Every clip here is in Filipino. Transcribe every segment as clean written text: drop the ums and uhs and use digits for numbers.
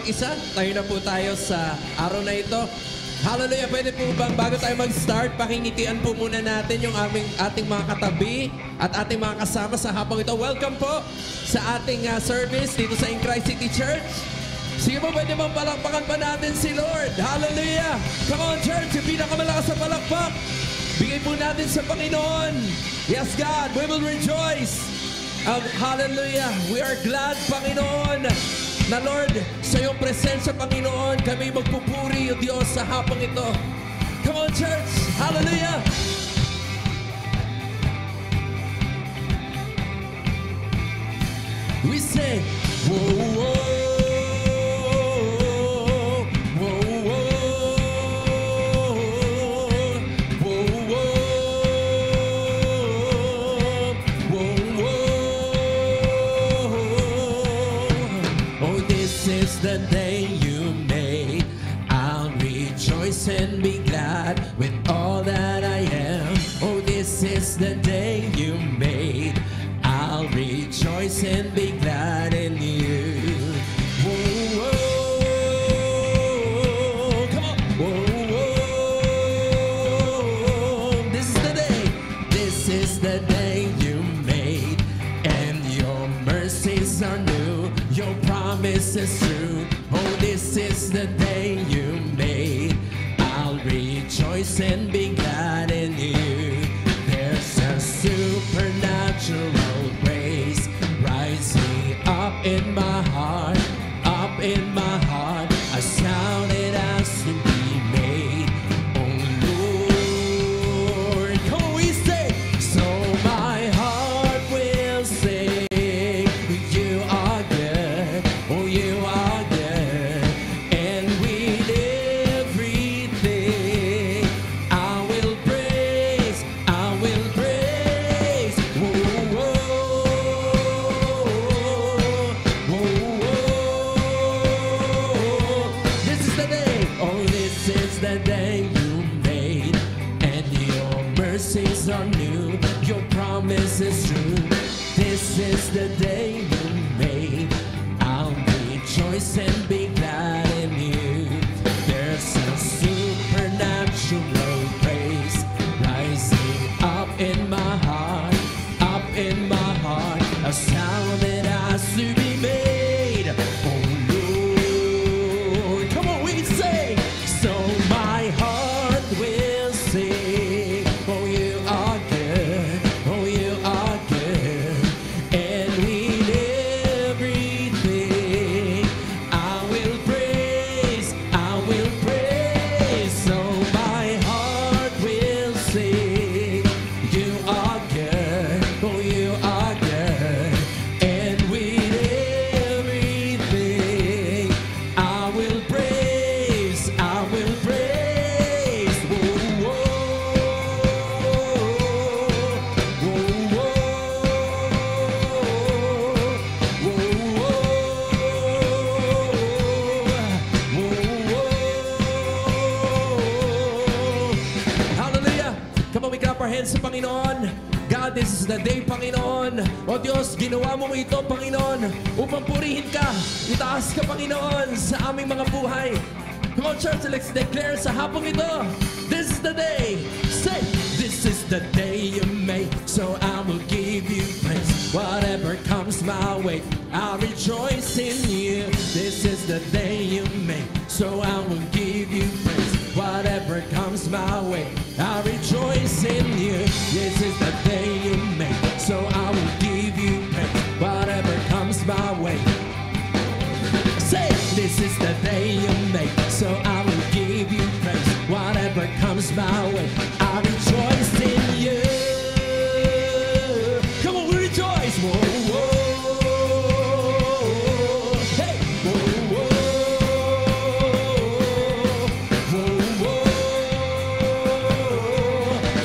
mag-isa. Tayo na po tayo sa araw na ito. Hallelujah! Pwede po bang bago tayo mag-start, pakingitian po muna natin yung ating mga katabi at ating mga kasama sa hapong ito. Welcome po sa ating service dito sa In Christ City Church. Sige po, pwede bang palakpakan pa natin si Lord? Hallelujah! Come on, church! Yung pinakamalakas sa palakpak. Bigay po natin sa Panginoon. Yes, God, we will rejoice. Hallelujah! We are glad, Panginoon, na Lord, sa iyong presensya, Panginoon, kami magpupuri, O Diyos, sa hapong ito. Come on, church! Hallelujah! We say, whoa, whoa. The day you made, I'll rejoice and be glad with all that I am. Oh, this is the day you made, I'll rejoice and be glad in you. Whoa, whoa, come on. Whoa, whoa, this is the day. This is the day you made, and your mercies are new. Your promise is true. Oh, this is the day you made. I'll rejoice and be glad in you. There's a supernatural grace rising up in my heart, up in my heart. A sound it has to be made. Oh Lord, come on, we say, so my heart will sing. You are good. Oh, you are good, and with everything, I will praise, I will praise. Whoa, whoa, whoa, whoa. This is the day, oh, this is the day you made, and your mercies are new, your promise is true. This is the day you made, I'll rejoice and be glad in you. There's a supernatural grace rising up in my heart, up in my heart. A sound that has to be made. Oh Lord, come on, we say, so my heart will sing. Oh, you are good. Oh, you are good. And with everything, I will praise, I will praise. So my heart will sing. You are good, oh, you are good. And with everything, I will praise, I will praise. Whoa, whoa, whoa, whoa. Hallelujah! Come on, we clap our hands sa Panginoon. God, this is the day, Panginoon. O Diyos, ginawa mo ito, Panginoon, upang purihin ka. Itaas ka, Panginoon, sa aming mga buhay. Come on, church, let's declare sa hapong ito. This is the day. Say, this is the day you made, so I will give you praise. Whatever comes my way, I'll rejoice in you. This is the day you made, so I will give you praise. Whatever comes my way, I'll rejoice in you. This is the day you made, so I will give you praise. Whatever comes my way. Say, this is the day you make, so I will give you praise. Whatever comes my way, I rejoice in you. Come on, we rejoice. Whoa, whoa. Hey, whoa, whoa. Whoa, whoa.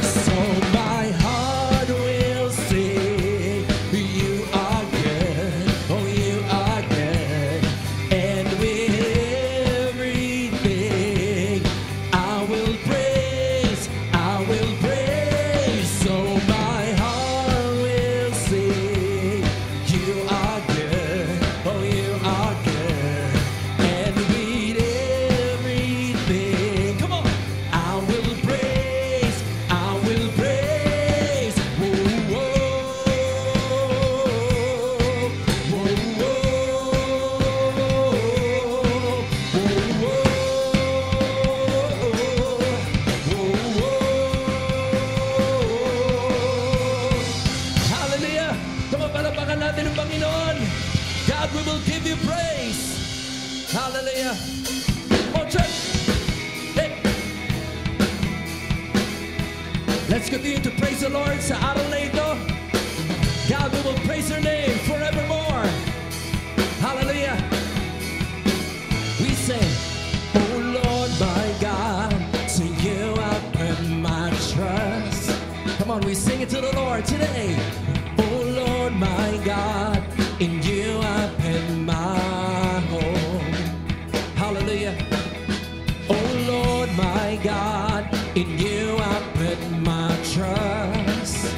So my heart will sing. You are good. Oh, you are good. And with everything, I will praise, I will praise. Let's continue to praise the Lord sa araw na ito. God, we will praise your name forevermore. Hallelujah. We say, oh Lord my God, to you I put my trust. Come on, we sing it to the Lord today. Oh Lord my God, in you I put my hope. Hallelujah. Oh Lord my God, in you I put my trust.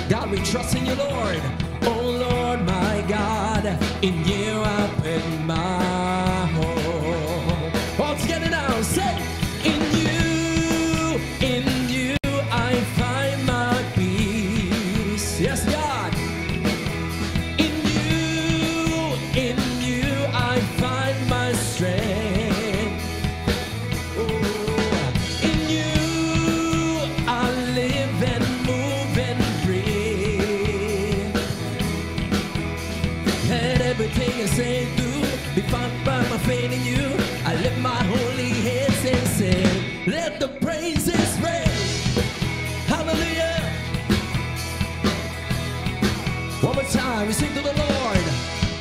God, we trust in you, Lord. Oh Lord my God, in you I put my hope. All together now, say, in you I find my peace. Yes, God. In you I find my strength. Oh, in you I live and move and breathe. Let everything I say do be found by my faith in you. I lift my holy hands and say, let the praises ring. Hallelujah. One more time, we sing to the Lord.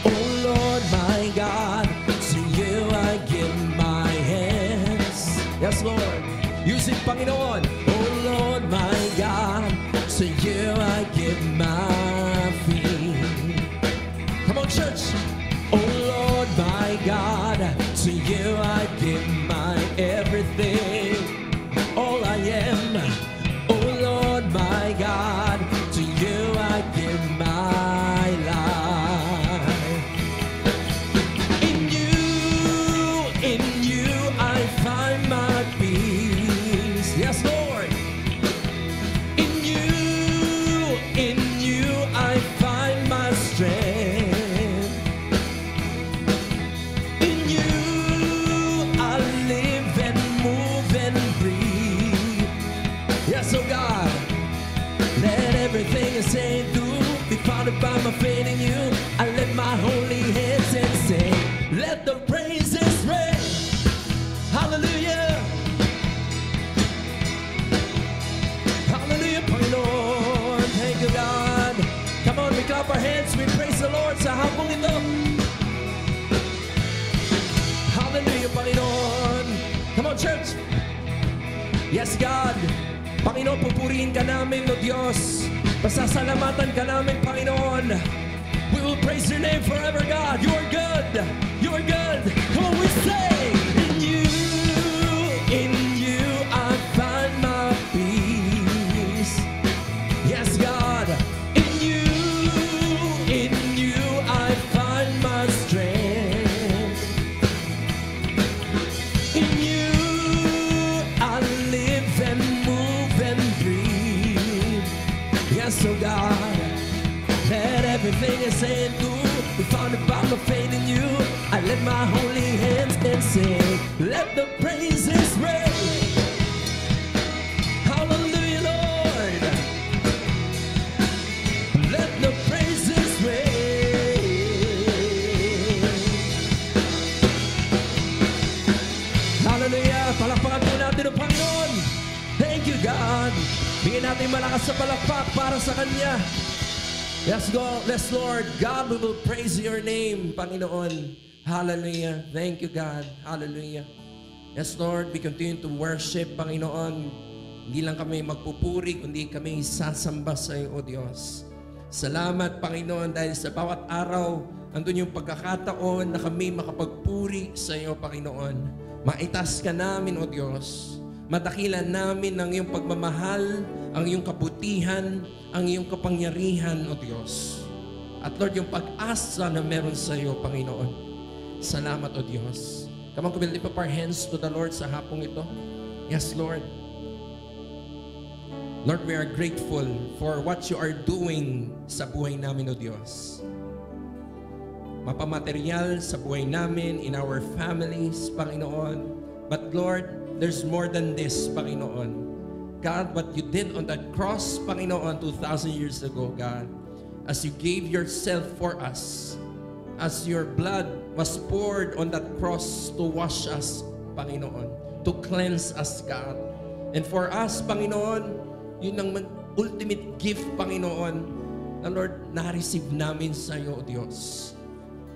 Oh Lord my God, to you I give my hands. Yes, Lord. Use it, Panginoon. Oh Lord my God, to you I give my feet. Come on, church. Oh Lord my God, to you I give my everything, all I am. Oh Lord my God, to you I give my life. In you I find my peace. Yes, Lord. In you I find my strength. In you I live and move and breathe. Yes, oh God. Let everything I say and do be founded by my faith in you. I lift my holy hands and say, let the praises ring. Hallelujah. Hallelujah, Panginoon. Thank you, God. Come on, we clap our hands. We praise the Lord sa hapong ito. Hallelujah, Panginoon. Come on, church. Yes, God. Panginoon, pupurihin ka namin, O Diyos. Pasasalamatan ka namin, Panginoon. We will praise your name forever, God. You are good. You are good. Come on, we say, in you I find my peace. Yes, God. In you I find my strength. In you I live and move and breathe. Yes, oh God. Let everything I say and do be founded by my faith in you. I lift my holy hands and say, let the praises ring. Hallelujah, Lord. Let the praises ring. Hallelujah. Palakpakan po natin ang Panginoon. Thank you, God. Bigyan natin malakas sa palakpak para sa Kanya. Yes, God. Yes, Lord. God, we will praise your name, Panginoon. Hallelujah. Thank you, God. Hallelujah. Yes, Lord, we continue to worship, Panginoon. Hindi lang kami magpupuri, kundi kami sasamba sa iyo, O Diyos. Salamat, Panginoon, dahil sa bawat araw, andun yung pagkakataon na kami makapagpuri sa iyo, Panginoon. Maitas ka namin, O Diyos. Madakilan namin ang iyong pagmamahal, ang iyong kabutihan, ang iyong kapangyarihan, O Diyos. At Lord, yung pag-asa na meron sa iyo, Panginoon. Salamat, O Diyos. Come on, lift up our hands to the Lord sa hapong ito. Yes, Lord. Lord, we are grateful for what you are doing sa buhay namin, O Diyos. Mapamaterial sa buhay namin, in our families, Panginoon. But Lord, there's more than this, Panginoon. God, what you did on that cross, Panginoon, 2,000 years ago, God, as you gave yourself for us, as your blood was poured on that cross to wash us, Panginoon, to cleanse us, God. And for us, Panginoon, Yun ang ultimate gift, Panginoon, na Lord, na-receive namin sa iyo, O Diyos.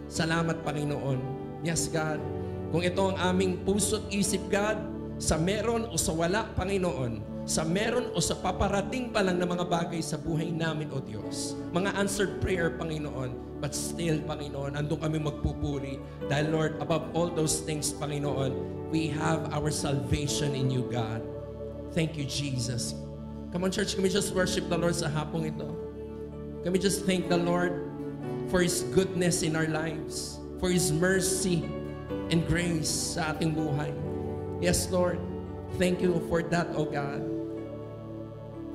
Salamat, Panginoon. Yes, God. Kung ito ang aming puso't isip, God, sa meron o sa wala, Panginoon, sa meron o sa paparating pa lang na mga bagay sa buhay namin, O Diyos. Mga answered prayer, Panginoon. But still, Panginoon, andun kami magpupuri. Dahil, Lord, above all those things, Panginoon, we have our salvation in you, God. Thank you, Jesus. Come on, church, can we just worship the Lord sa hapong ito? Can we just thank the Lord for His goodness in our lives, for His mercy and grace sa ating buhay. Yes, Lord. Thank you for that, O God.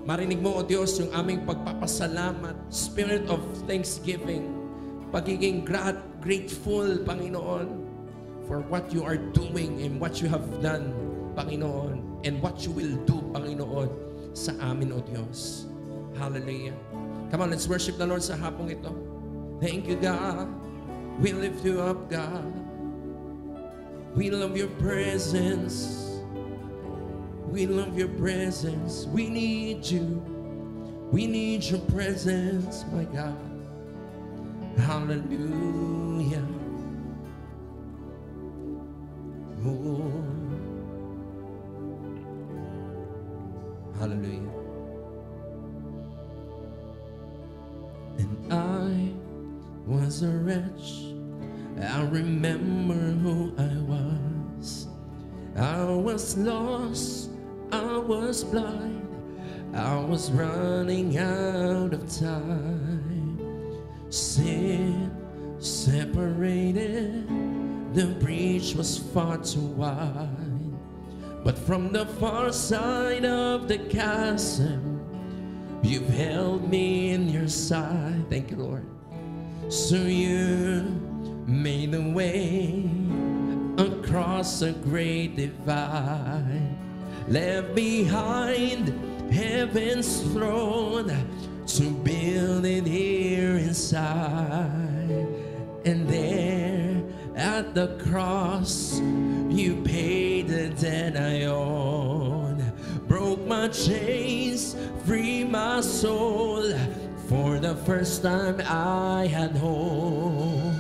Marinig mo, O Diyos, yung aming pagpapasalamat, spirit of thanksgiving, pagiging grateful, Panginoon, for what you are doing and what you have done, Panginoon, and what you will do, Panginoon, sa amin, O Diyos. Hallelujah. Come on, let's worship the Lord sa hapong ito. Thank you, God. We lift you up, God. We love your presence. We love your presence. We need you. We need your presence, my God. Hallelujah. Oh. Hallelujah. And I was a wretch. I remember who I was. I was lost. I was blind. I was running out of time. Sin separated. The breach was far too wide. But from the far side of the chasm, you've held me in your side. Thank you, Lord. So you made a way across a great divide, left behind heaven's throne to build it here inside. And there at the cross, you paid the debt I own, broke my chains, free my soul. For the first time I had hope.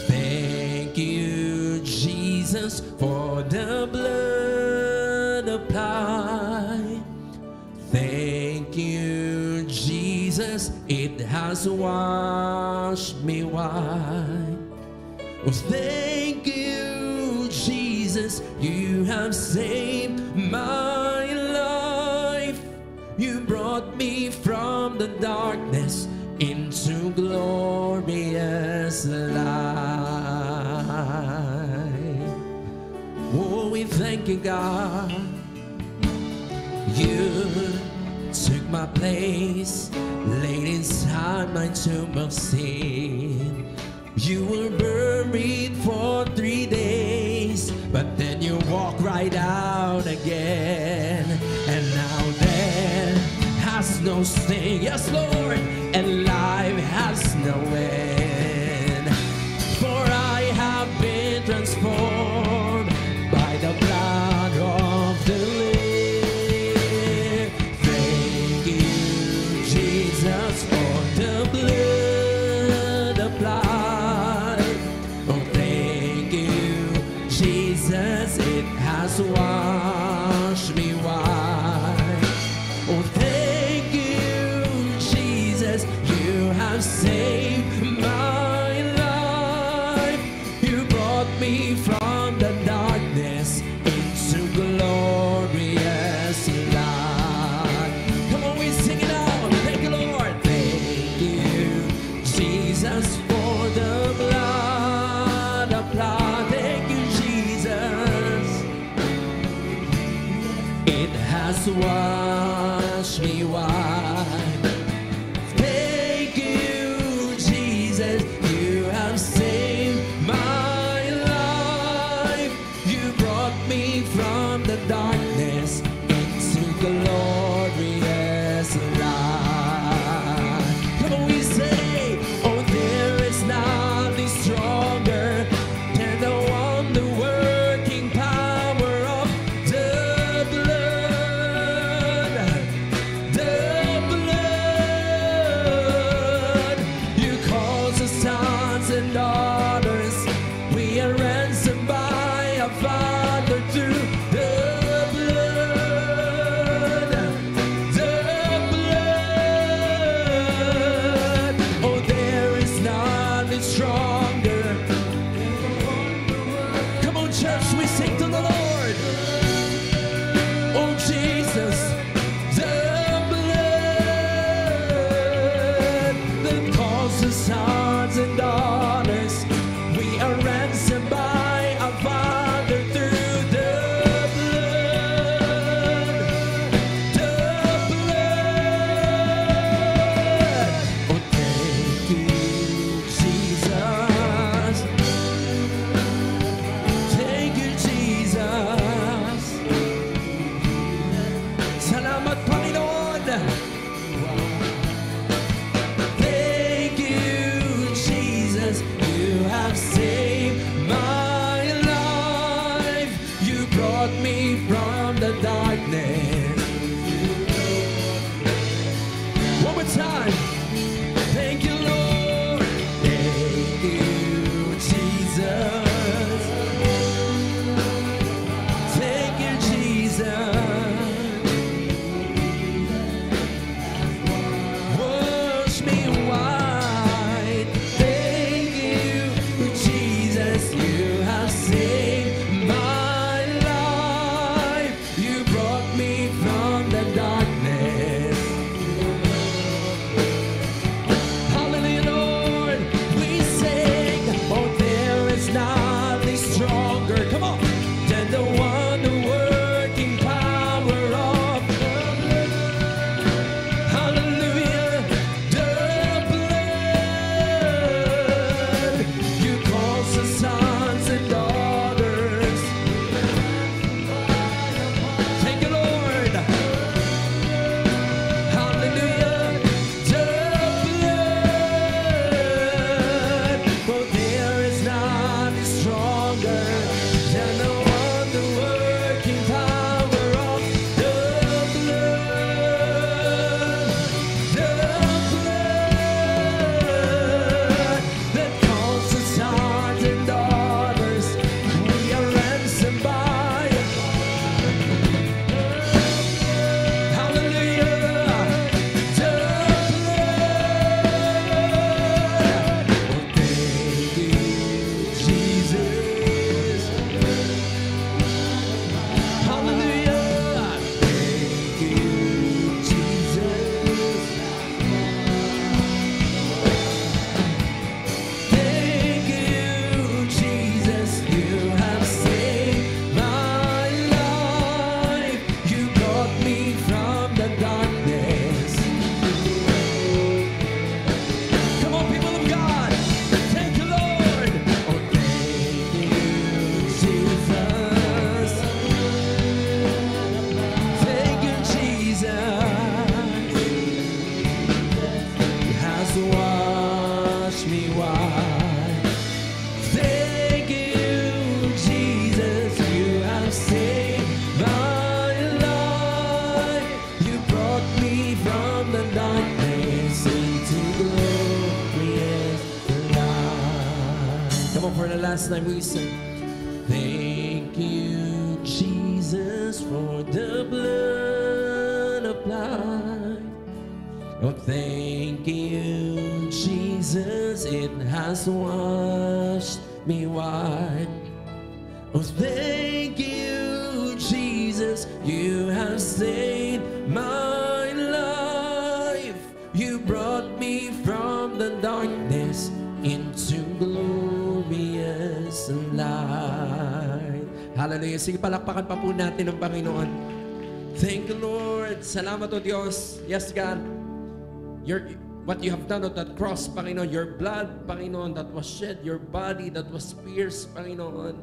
Thank you, Jesus, for the blood applied. Thank you, Jesus, it has washed me white. Oh, thank you, Jesus, you have saved my life. You brought me from the darkness into glorious light. Oh, we thank you, God. You took my place, laid inside my tomb of sin. You were buried for 3 days, but then you walked right out again. And now there has no sting, yes, Lord, and life has no end. For I have been transformed by the blood of the Lamb. Thank you, Jesus, for the blood applied. Oh, thank you, Jesus, it has washed me white. Oh, thank you, Jesus, you have saved my life. You brought me from the darkness into glorious light. Come on, we sing it out. Thank you, Lord. Thank you, Jesus, for the blood applied. Thank you, Jesus. It has washed me white. Thank you, Jesus, you have saved my life. You brought me from the darkness into glorious light. Come on, we say, oh, there is nothing stronger than the wonder-working power of the blood. darkness. One more time. Thank you, Lord. Thank you, Jesus. Thank you, Jesus. Wash me white. Thank you, Jesus. You have saved my life. You brought me from the darkness. Hallelujah, Lord. We sing, oh, there is nothing stronger. Come on. Than the wonder-working power of the blood. Hallelujah. The blood. You call us sons and daughters. Thank you, Lord. Hallelujah. The blood. For there is nothing stronger than the wonder-working power of the blood. The blood that calls us sons and daughters. We are ransomed by it. Hallelujah. The blood. Oh, thank you, Jesus. Hallelujah. Thank you, Jesus. Thank you, Jesus. You have saved my life. You brought me from the darkness. Come on, people of God. Thank you, Lord. Oh, thank you, Jesus. Thank you, Jesus. He has washed me white. Thank you, Jesus. You have saved my life. You brought me from the darkness into glorious light. Come on, for the last time we sing. Thank you, Jesus, for the blood applied. Oh, thank you, Jesus, it has washed me white. Oh, thank you, Jesus, you have saved my life. You brought me from the darkness into glorious light. Hallelujah. Sige, palakpakan pa po natin ang Panginoon. Thank you, Lord. Salamat, O Diyos. Yes, God. What you have done on that cross, Panginoon, your blood, Panginoon, that was shed, your body that was pierced, Panginoon,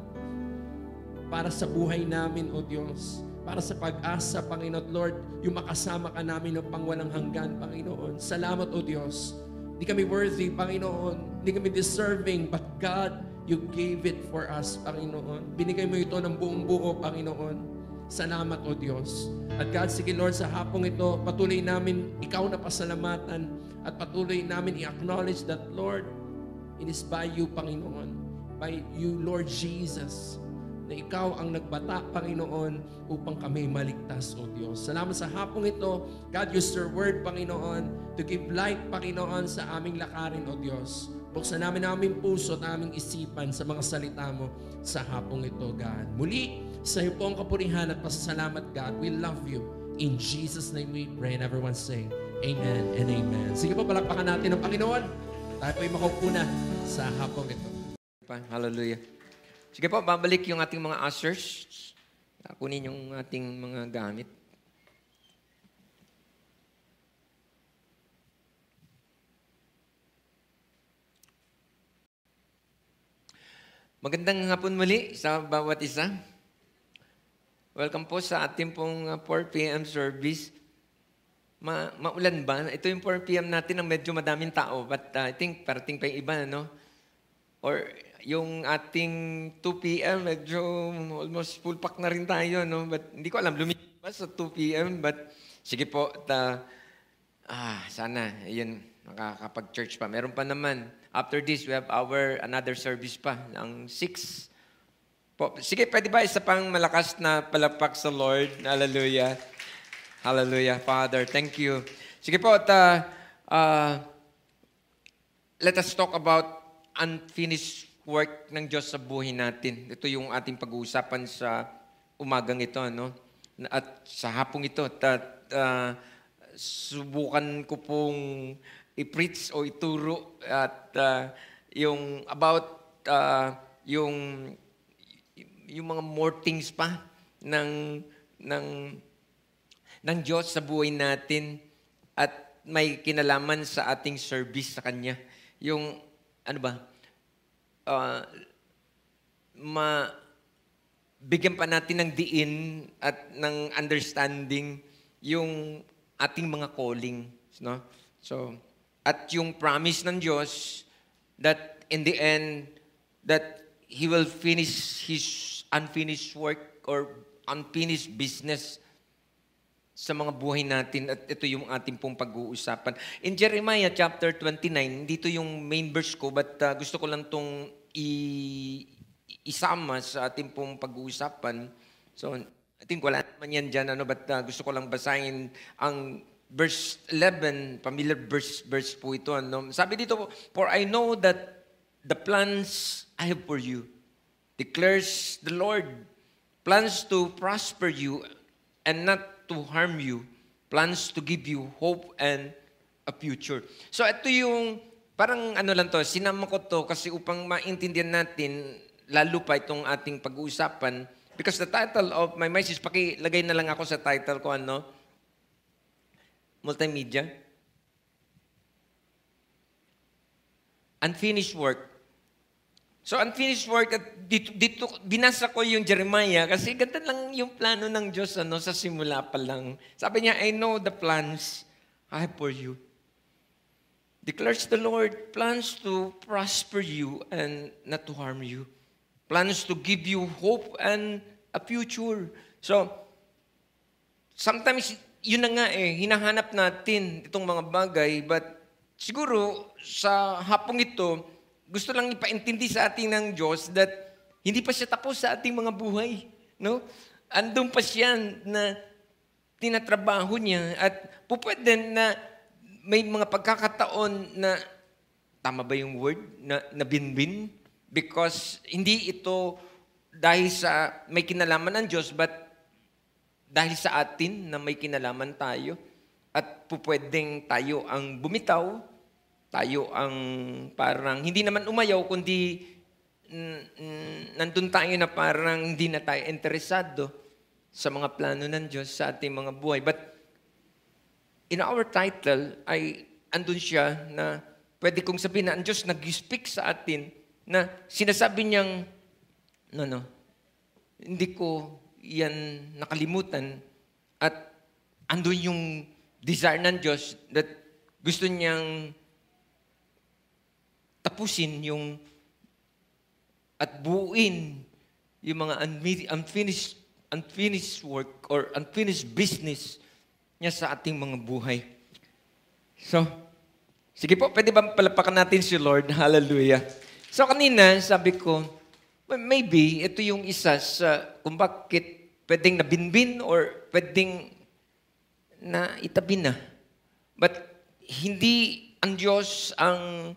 para sa buhay namin, O Diyos. Para sa pag-asa, Panginoon, Lord, yung makasama ka namin ng pangwalang hanggan, Panginoon. Salamat, O Diyos. Hindi kami worthy, Panginoon. Hindi kami deserving, but God, you gave it for us, Panginoon. Binigay mo ito ng buong buo, Panginoon. Salamat, O Diyos. At God, sige Lord, sa hapong ito, patuloy namin ikaw na pasalamatan at patuloy namin i-acknowledge that, Lord, it is by you, Panginoon. By you, Lord Jesus, na ikaw ang nagbata, Panginoon, upang kami maligtas, O Diyos. Salamat sa hapong ito. God, use your word, Panginoon, to give light, Panginoon, sa aming lakarin, O Diyos. Buksan namin ang aming puso at aming isipan sa mga salita mo sa hapong ito, God. Muli, sa iyo po ang kapurihan at pasasalamat, God. We love you. In Jesus' name we pray. And everyone say, Amen and Amen. Sige po, palakpakan natin ang Panginoon. Tayo po'y makaupo na sa hapong ito. Hallelujah. Sige po, babalik yung ating mga ushers. Kunin yung ating mga gamit. Magandang hapon muli sa bawat isa. Welcome po sa ating pong 4 p.m. service. Maulan ba? Ito yung 4 p.m. natin ang medyo madaming tao. But I think parating pa yung iba, no? Or yung ating 2 p.m. medyo almost full pack na rin tayo, no? But hindi ko alam, pa sa 2 p.m. But sige po, sana, yun, makakapag-church pa. Meron pa naman. After this, we have another service pa, ang 6. Po. Sige, pwede ba isa pang malakas na palakpak sa Lord? Hallelujah. Hallelujah. Father, thank you. Sige po, let us talk about unfinished work ng Diyos sa buhay natin. Ito yung ating pag-uusapan sa umagang ito, no? At sa hapong ito, subukan ko pong i-preach o ituro at yung about yung mga more things pa ng Diyos sa buhay natin at may kinalaman sa ating service sa Kanya. Yung, bigyan pa natin ng diin at ng understanding yung ating mga calling. No? So, at yung promise ng Diyos that in the end, that He will finish His unfinished work or unfinished business sa mga buhay natin at ito yung ating pong pag-uusapan. In Jeremiah chapter 29, dito yung main verse ko but gusto ko lang itong isama sa ating pong pag-uusapan. So, I think wala naman yan dyan, but gusto ko lang basahin ang verse 11, familiar verse po ito. Sabi dito, for I know that the plans I have for you, declares the Lord, plans to prosper you and not to harm you, plans to give you hope and a future. So ito yung, parang lang to, sinama ko to kasi upang maintindihan natin, lalo pa itong ating pag-uusapan, because the title of my message, pakilagay na lang ako sa title ko, multimedia. Unfinished work. So unfinished work, at dito binasa ko yung Jeremiah kasi ganda lang yung plano ng Diyos sa simula pa lang. Sabi niya, I know the plans I have for you. Declares the Lord, plans to prosper you and not to harm you. Plans to give you hope and a future. So, sometimes, yun na nga hinahanap natin itong mga bagay, but siguro sa hapong ito, gusto lang ipaintindi sa ating ng Diyos that hindi pa siya tapos sa ating mga buhay. No? Andun pa siya na tinatrabaho niya at pupwede na may mga pagkakataon na, tama ba yung word, na binbin? Because hindi ito dahil sa may kinalaman ng Diyos, but dahil sa atin na may kinalaman tayo at pupwedeng tayo ang bumitaw, tayo ang parang hindi naman umayaw, kundi nandun tayo na parang hindi na tayo interesado sa mga plano ng Diyos sa ating mga buhay. But in our title ay andun siya na pwede kong sabihin na ang Diyos nag-speak sa atin na sinasabi niyang, hindi ko yan nakalimutan at andun yung desire ng Diyos that gusto niyang tapusin yung at buuin yung mga unfinished work or unfinished business niya sa ating mga buhay. So, sige po, pwede ba palapakan natin si Lord? Hallelujah. So, kanina, sabi ko, maybe ito yung isa sa kung bakit pwedeng nabinbin or pwedeng na itabi na. But, hindi ang Diyos ang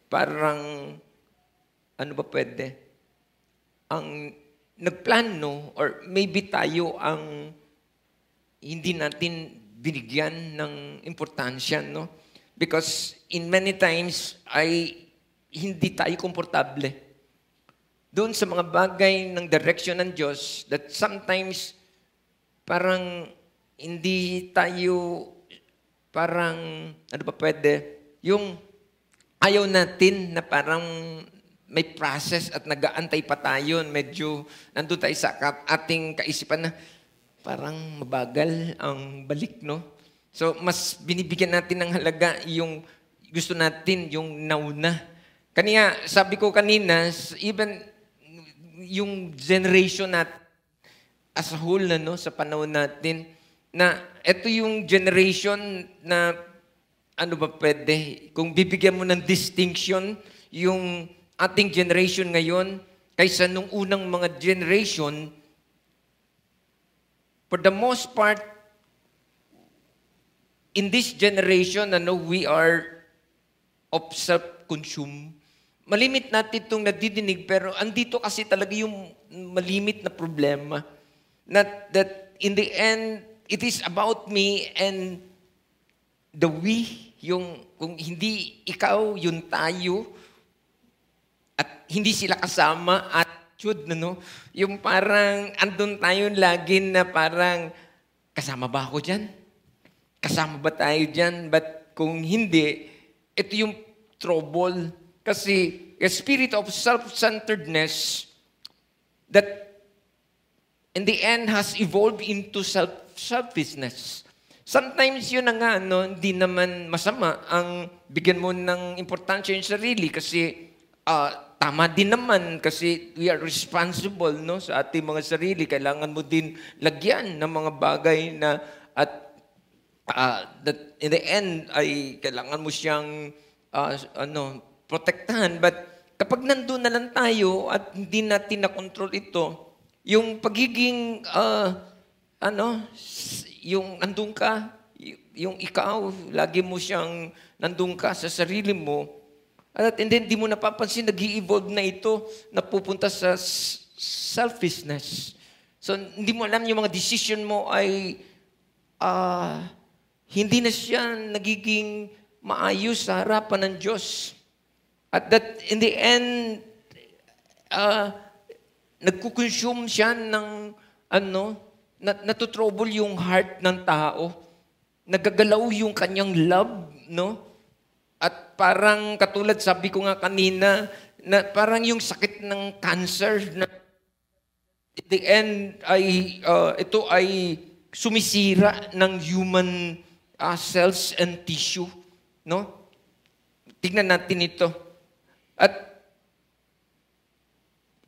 parang, pwede? Ang nagplano or maybe tayo ang hindi natin binigyan ng importansya, no? Because in many times ay hindi tayo komportable doon sa mga bagay ng direction ng Diyos that sometimes parang hindi tayo parang, pwede? Yung ayaw natin na parang may process at nag-aantay pa tayo. Medyo nandun tayo sa ating kaisipan na parang mabagal ang balik, no? So, mas binibigyan natin ng halaga yung gusto natin, yung nauna. Kanya, sabi ko kanina, even yung generation natin as a whole na, no, sa panahon natin, na ito yung generation na ano ba pwede, kung bibigyan mo ng distinction yung ating generation ngayon kaysa nung unang mga generation, for the most part, in this generation, we are of self-consume. Malimit natin itong nadidinig, pero andito kasi talaga yung malimit na problema. That in the end, it is about me and the we, yung kung hindi ikaw, yun tayo, at hindi sila kasama, attitude, yung parang andun tayo lagi na parang, kasama ba ako dyan? Kasama ba tayo dyan? But kung hindi, ito yung trouble. Kasi a spirit of self-centeredness that in the end has evolved into selfishness. Sometimes yun na nga, hindi naman masama ang bigyan mo ng importansya yung sarili kasi tama din naman kasi we are responsible sa ating mga sarili. Kailangan mo din lagyan ng mga bagay na at that in the end ay kailangan mo siyang protektahan. But kapag nandun na lang tayo at hindi natin na-control ito, yung pagiging, yung nandun ka, yung ikaw, lagi mo siyang nandun ka sa sarili mo, at hindi mo napapansin, nag-i-evolve na ito, napupunta sa selfishness. So, hindi mo alam yung mga decision mo ay hindi na siya nagiging maayos sa harapan ng Diyos. At that, in the end, nagkukonsume siya ng, natutrouble yung heart ng tao. Nagagalaw yung kanyang love, At parang, katulad sabi ko nga kanina, na parang yung sakit ng cancer, na in the end, ito ay sumisira ng human cells and tissue, Tignan natin ito. At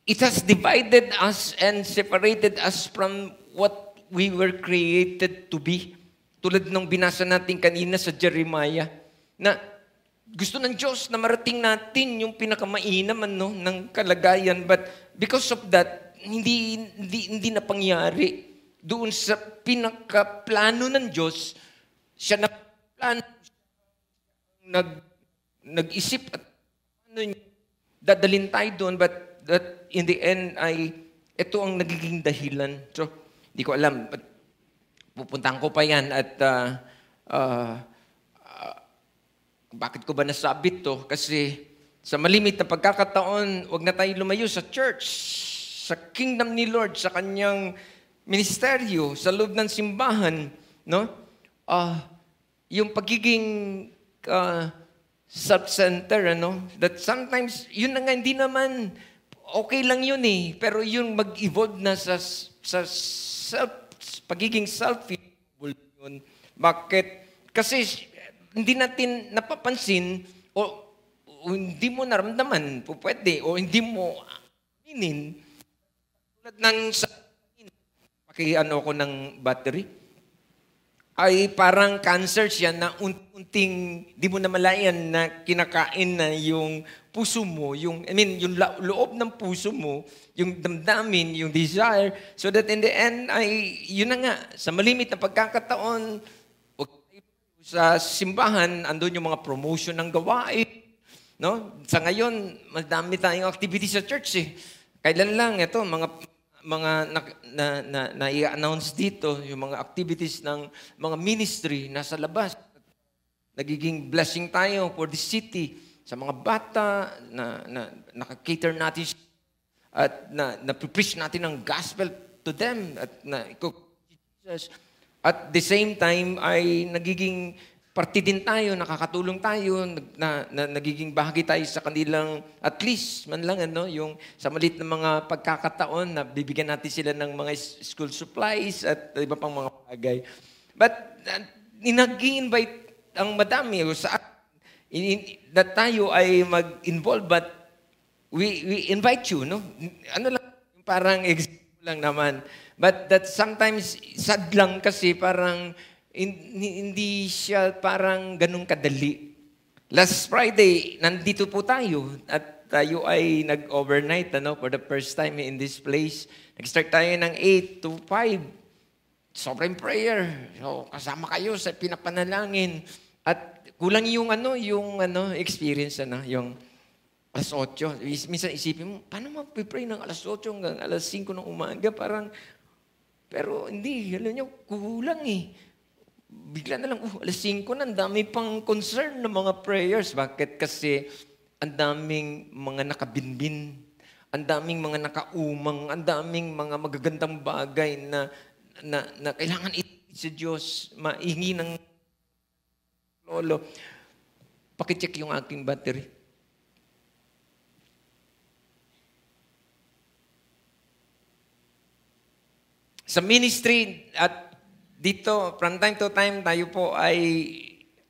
it has divided us and separated us from what we were created to be. Tulad ng binasa natin kanina sa Jeremiah, na gusto ng Diyos na marating natin yung pinakamainam ng kalagayan. But because of that, hindi na pangyari. Doon sa pinakaplano ng Diyos, siya na plano, nag-isip at dadalhin tayo doon, but that in the end ay ito ang nagiging dahilan. So, di ko alam, but pupuntahan ko pa yan at bakit ko ba nasabi to? Kasi sa malimit na pagkakataon, wag na tayo lumayo sa church, sa kingdom ni Lord, sa kanyang ministeryo, sa loob ng simbahan, yung pagiging self-center, that sometimes, yun na nga, hindi naman, okay lang yun pero yung mag-evolve na sa pagiging selfish, yun. Bakit? Kasi hindi natin napapansin o hindi mo naramdaman, pwede, o hindi mo aminin, tulad ng ko ng battery, ay parang cancer siya na unting di mo namalayan na kinakain na yung puso mo, yung loob ng puso mo, yung damdamin, yung desire, so that in the end ay yun na nga, sa malimit na pagkakataon, sa simbahan, andun yung mga promotion ng gawain, Sa ngayon, madami tayong activity sa church Kailan lang ito, na i-announce dito, yung mga activities ng mga ministry nasa labas. Nagiging blessing tayo for the city. Sa mga bata, na naka-cater natin at na-preach natin ang gospel to them at Jesus. At the same time ay nagiging parte din tayo, nakakatulong tayo, nagiging bahagi tayo sa kanilang, at least, man lang, yung sa maliit na mga pagkakataon na bibigyan natin sila ng mga school supplies at iba pang mga bagay. But, nag-i-invite ang madami sa na tayo ay mag-involve, but we invite you, Ano lang, parang example lang naman. But that sometimes, sad lang kasi parang hindi siya parang ganun kadali. Last Friday, nandito po tayo at tayo ay nag-overnight for the first time in this place. Nag-start tayo ng 8 to 5. Sobrang prayer. So, kasama kayo sa pinapanalangin. At kulang yung experience yung alas 8. Minsan isipin mo, paano mag-pray ng alas 8 hanggang alas 5 ng umaga? Pero hindi, alam nyo, kulang eh. Bigla na lang, alas 5 na, ang dami pang concern ng mga prayers. Bakit? Kasi ang daming mga nakabinbin, ang daming mga nakaumang, ang daming mga magagandang bagay na kailangan sa Diyos, maingi ng lolo. Pakicheck yung aking battery. Sa ministry at dito, from time to time, tayo po ay,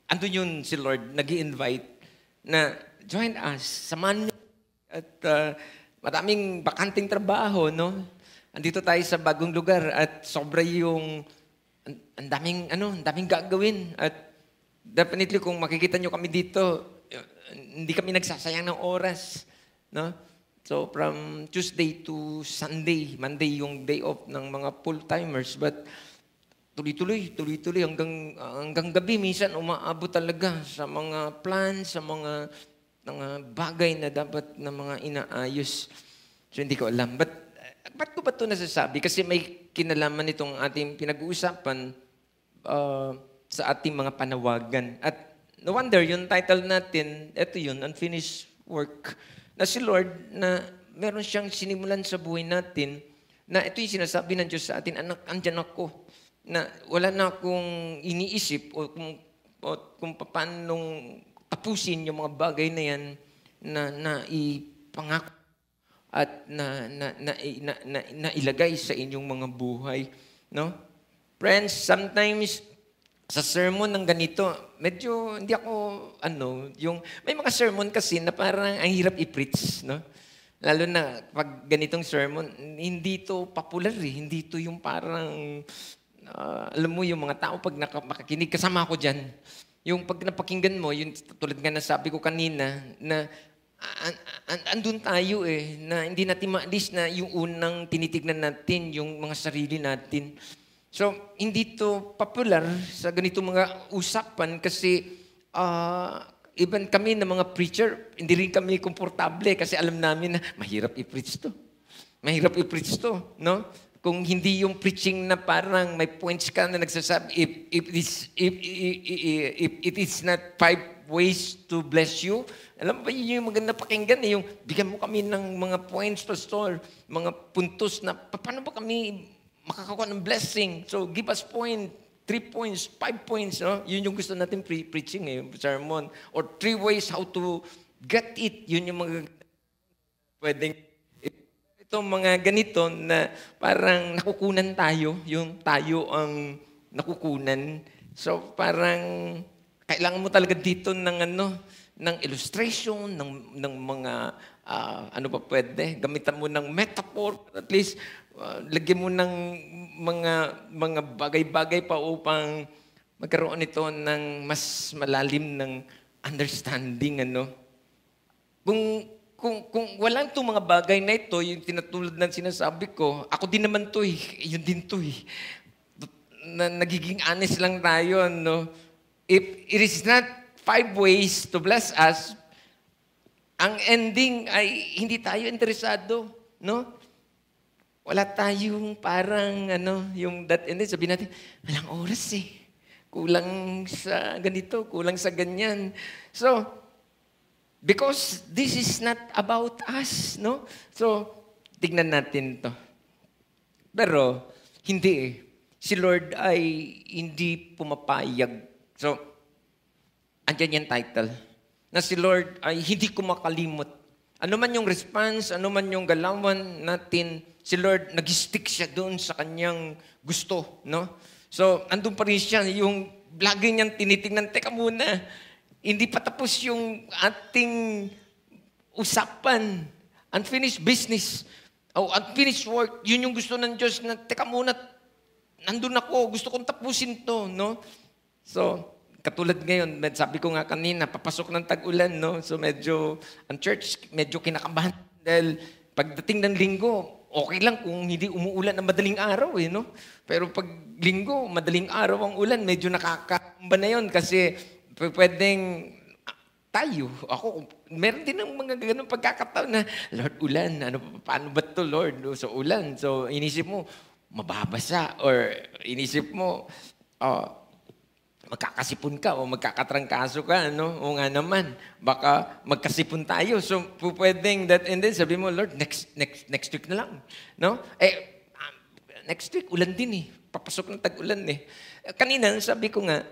andun yun si Lord, nag-i-invite na join us, samahan niyo. At maraming bakanting trabaho, no? Andito tayo sa bagong lugar at sobra yung, ang daming gagawin. At definitely kung makikita nyo kami dito, hindi kami nagsasayang ng oras, no? So, from Tuesday to Sunday, Monday yung day off ng mga full-timers. But tuloy-tuloy hanggang gabi. Minsan umaabot talaga sa mga plans, sa mga bagay na dapat na mga inaayos. So, hindi ko alam. But, ba't ko ba ito nasasabi? Kasi may kinalaman itong ating pinag-uusapan sa ating mga panawagan. At no wonder, yung title natin, ito yun, Unfinished Work. Na si Lord, na meron siyang sinimulan sa buhay natin, na ito yung sinasabi ng Diyos sa atin, anak, andyan ako, na wala na akong iniisip o kung paano tapusin yung mga bagay na yan na ipangako at na ilagay sa inyong mga buhay. No? Friends, sometimes sa sermon ng ganito, medyo hindi ako, may mga sermon kasi na parang ang hirap i-preach, no? Lalo na pag ganitong sermon, hindi to popular eh. Hindi to yung parang, alam mo yung mga tao pag makakinig, kasama ako dyan. Yung pag napakinggan mo, yung tulad nga na sabi ko kanina, na andun tayo eh, na hindi natin maalis na yung unang tinitignan natin, yung mga sarili natin. So, hindi to popular sa ganitong mga usapan kasi even kami na mga preacher, hindi rin kami komportable kasi alam namin na mahirap i-preach to. Mahirap i-preach to, no? Kung hindi yung preaching na parang may points ka na nagsasabi, if it is not 5 ways to bless you, alam mo ba yun yung maganda pakinggan eh, yung bigyan mo kami ng mga points, pastor, mga puntos na paano ba kami makakakuha ng blessing. So, give us 3 points, 5 points. No? Yun yung gusto natin preaching, sermon. Or 3 ways how to get it. Yun yung mga pwedeng. Itong mga ganito na parang nakukunan tayo. Yung tayo ang nakukunan. So, parang kailangan mo talaga dito ng illustration, ng mga, ano pa pwede. Gamitan mo ng metaphor. At least, lagyan mo ng mga bagay-bagay pa upang magkaroon ito ng mas malalim ng understanding. Kung walang itong mga bagay na ito, yung tinatulad ng sinasabi ko, ako din naman ito yun din ito na nagiging honest lang tayo. If it is not 5 ways to bless us, ang ending ay hindi tayo interesado. No? Wala tayong parang, yung that and then, sabihin natin, walang oras eh. Kulang sa ganito, kulang sa ganyan. So, because this is not about us, no? So, tignan natin to. Pero, hindi eh. Si Lord ay hindi pumapayag. So, andyan yung title. Na si Lord ay hindi kumakalimot. Ano man yung response, ano man yung galawan natin, si Lord, nag-stick siya doon sa kanyang gusto, no? So, andun pa rin siya, yung lagi niyang tinitingnan, teka muna, hindi pa tapos yung ating usapan, unfinished business. unfinished work, yun yung gusto ng Diyos na, teka muna, nandun ako, gusto kong tapusin to, no? So, katulad ngayon, sabi ko nga kanina, papasok ng tag-ulan, no? So medyo, ang church, medyo kinakabahan dahil pagdating ng linggo, okay lang kung hindi umuulan ng madaling araw, no? Pero pag linggo, madaling araw ang ulan, medyo nakakamba na yun kasi pwedeng ako, meron din ng mga ganun pagkakataon na, Lord, ulan, paano ba to, Lord? So ulan, so inisip mo, mababasa, or inisip mo, magkakasipon ka o magkakatrangkaso ka, no? O nga naman, baka magkasipon tayo. So, pwedeng that, and then sabi mo, Lord, next week na lang, no? Next week, ulan din Papasok ng tag-ulan Kanina, sabi ko nga,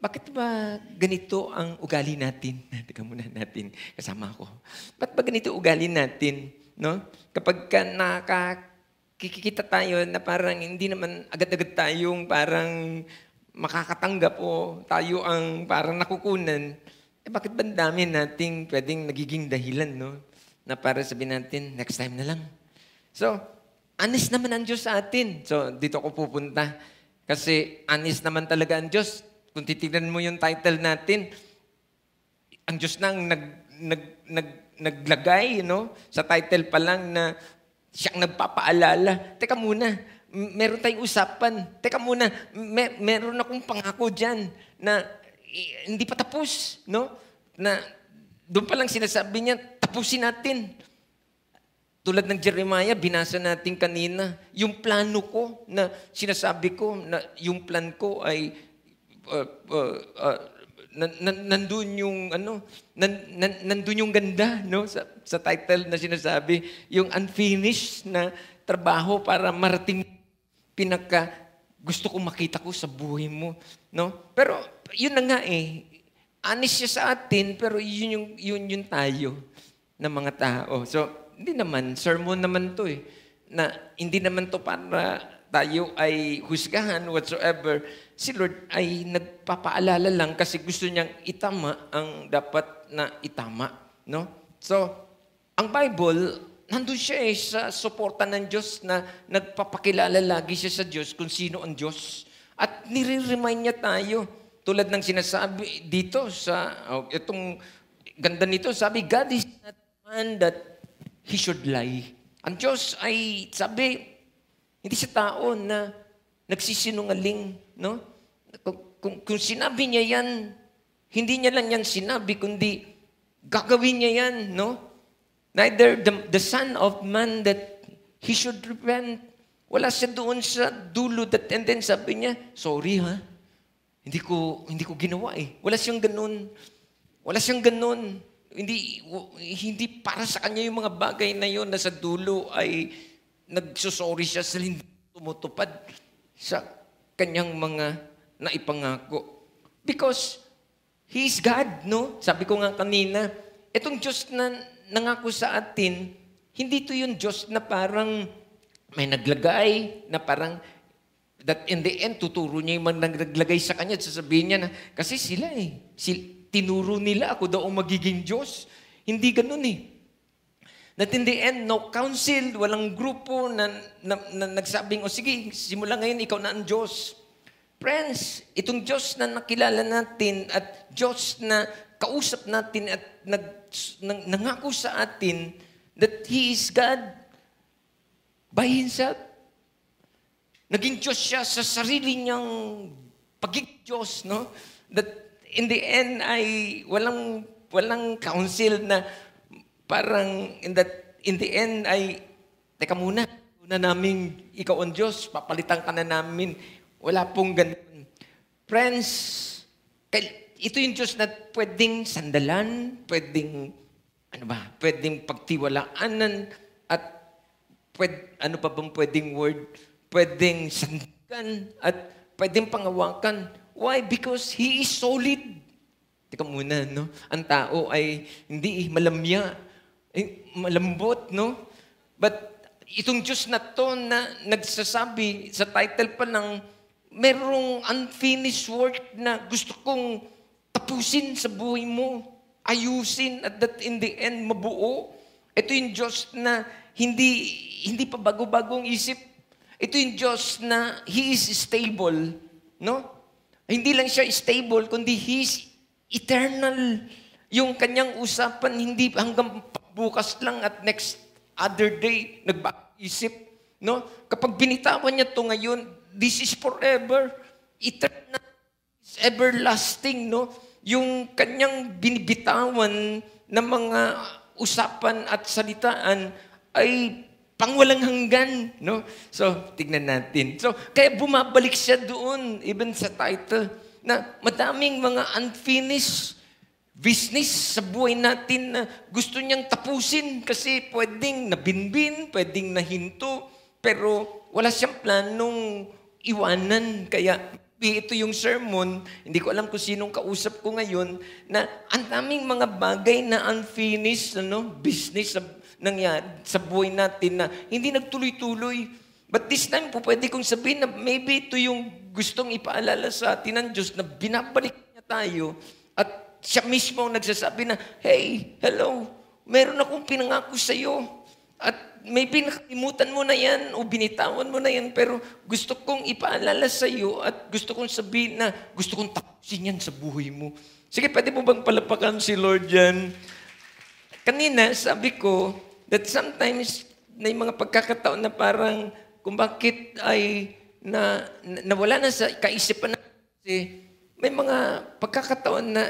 bakit ba ganito ang ugali natin? Teka muna natin, kasama ako. Ba't ba ganito ugali natin, no? Kapag nakikita tayo na parang hindi naman agad-agad tayong parang makakatanggap o tayo ang parang nakukunan, bakit ba dami nating pwedeng nagiging dahilan, no? Na para sabihin natin, next time na lang. So, honest naman ang Diyos sa atin. So, dito ako pupunta. Kasi honest naman talaga ang Diyos. Kung titignan mo yung title natin, ang Diyos nang naglagay, no? Sa title pa lang na siyang nagpapaalala. Teka muna, meron tayong usapan. Teka muna, meron akong pangako dyan na hindi pa tapos, no? Na doon pa lang sinasabi niya, tapusin natin. Tulad ng Jeremiah, binasa natin kanina, yung plano ko na sinasabi ko na yung plan ko ay nandun yung nandun yung ganda, no? Sa title na sinasabi, yung unfinished na trabaho para marating pinaka gusto kong makita ko sa buhay mo, no? Pero yun na nga honest siya sa atin, pero yun yung tayo na mga tao. So hindi naman sermon naman to na hindi naman to para tayo ay husgahan whatsoever. Si Lord ay nagpapaalala lang kasi gusto niyang itama ang dapat na itama, no? So ang Bible, nandun siya sa suporta ng Diyos na nagpapakilala lagi siya sa Diyos kung sino ang Diyos. At nire-remind niya tayo, tulad ng sinasabi dito sa, itong ganda nito, sabi, God is not man that He should lie. Ang Diyos ay, sabi, hindi siya tao na nagsisinungaling, no? Kung sinabi niya yan, hindi niya lang yan sinabi, kundi gagawin niya yan, no? Neither the Son of Man that He should repent. Wala siya doon sa dulo and then sabi niya, sorry hindi ko ginawa Wala siyang ganun. Wala siyang ganun. Hindi para sa kanya yung mga bagay na yon na sa dulo ay nagsusorry siya sa hindi tumutupad sa kanyang mga naipangako. Because He is God, no? Sabi ko nga kanina, itong Diyos na nangako sa atin, hindi to yung Diyos na parang may naglagay, na parang that in the end, tuturo niya yung naglagay sa kanya at sasabihin niya na, kasi sila tinuro nila ako daw ang magiging Diyos. Hindi ganun That in the end, no council, walang grupo na nagsabing, sige, simula ngayon, ikaw na ang Diyos. Friends, itong Diyos na nakilala natin at Diyos na kausap natin at nangako sa atin that He is God by Himself. Naging Diyos siya sa sarili niyang pagiging Diyos, no? That in the end ay walang council na parang in the end ay teka muna namin ikaw ang Diyos, papalitan ka na namin. Wala pong ganun. Friends, ito yung Diyos na pwedeng sandalan, pwedeng pagtiwalaanan, at ano pa bang pwedeng word? Pwedeng sandalan, at pwedeng pangawakan. Why? Because He is solid. Teka muna, no? Ang tao ay hindi malamya, malambot, no? But itong Diyos na to na nagsasabi sa title pa lang, merong unfinished work na gusto kong tapusin sa buhay mo, ayusin, at that in the end, mabuo. Ito yung Diyos na hindi pa bago-bagong isip. Ito yung Diyos na He is stable, no? Hindi lang siya stable, kundi He is eternal. Yung kanyang usapan, hindi hanggang bukas lang at next other day, nagbaisip, no? Kapag binitawan niya ito ngayon, this is forever, eternal, is everlasting, no? Yung kanyang binibitawan ng mga usapan at salitaan ay pangwalang hanggan, no? So, tignan natin. So, kaya bumabalik siya doon, even sa title, na madaming mga unfinished business sa buhay natin na gusto niyang tapusin kasi pwedeng nabinbin, pwedeng nahinto, pero wala siyang planong iwanan. Kaya ito yung sermon, hindi ko alam kung sinong kausap ko ngayon, na ang daming mga bagay na unfinished business nangyari sa buhay natin na hindi nagtuloy-tuloy. But this time po, pwede kong sabihin na maybe ito yung gustong ipaalala sa atin ng Diyos na binabalik niya tayo at siya mismo ang nagsasabi na, hey, hello, meron akong pinangako sa iyo. At maybe nakalimutan mo na yan o binitawan mo na yan, pero gusto kong ipaalala sa iyo at gusto kong sabihin na gusto kong tapusin yan sa buhay mo. Sige, pwede mo bang palapakan si Lord yan? Kanina, sabi ko that sometimes may mga pagkakataon na parang kung bakit ay nawala na sa kaisipan natin kasi may mga pagkakataon na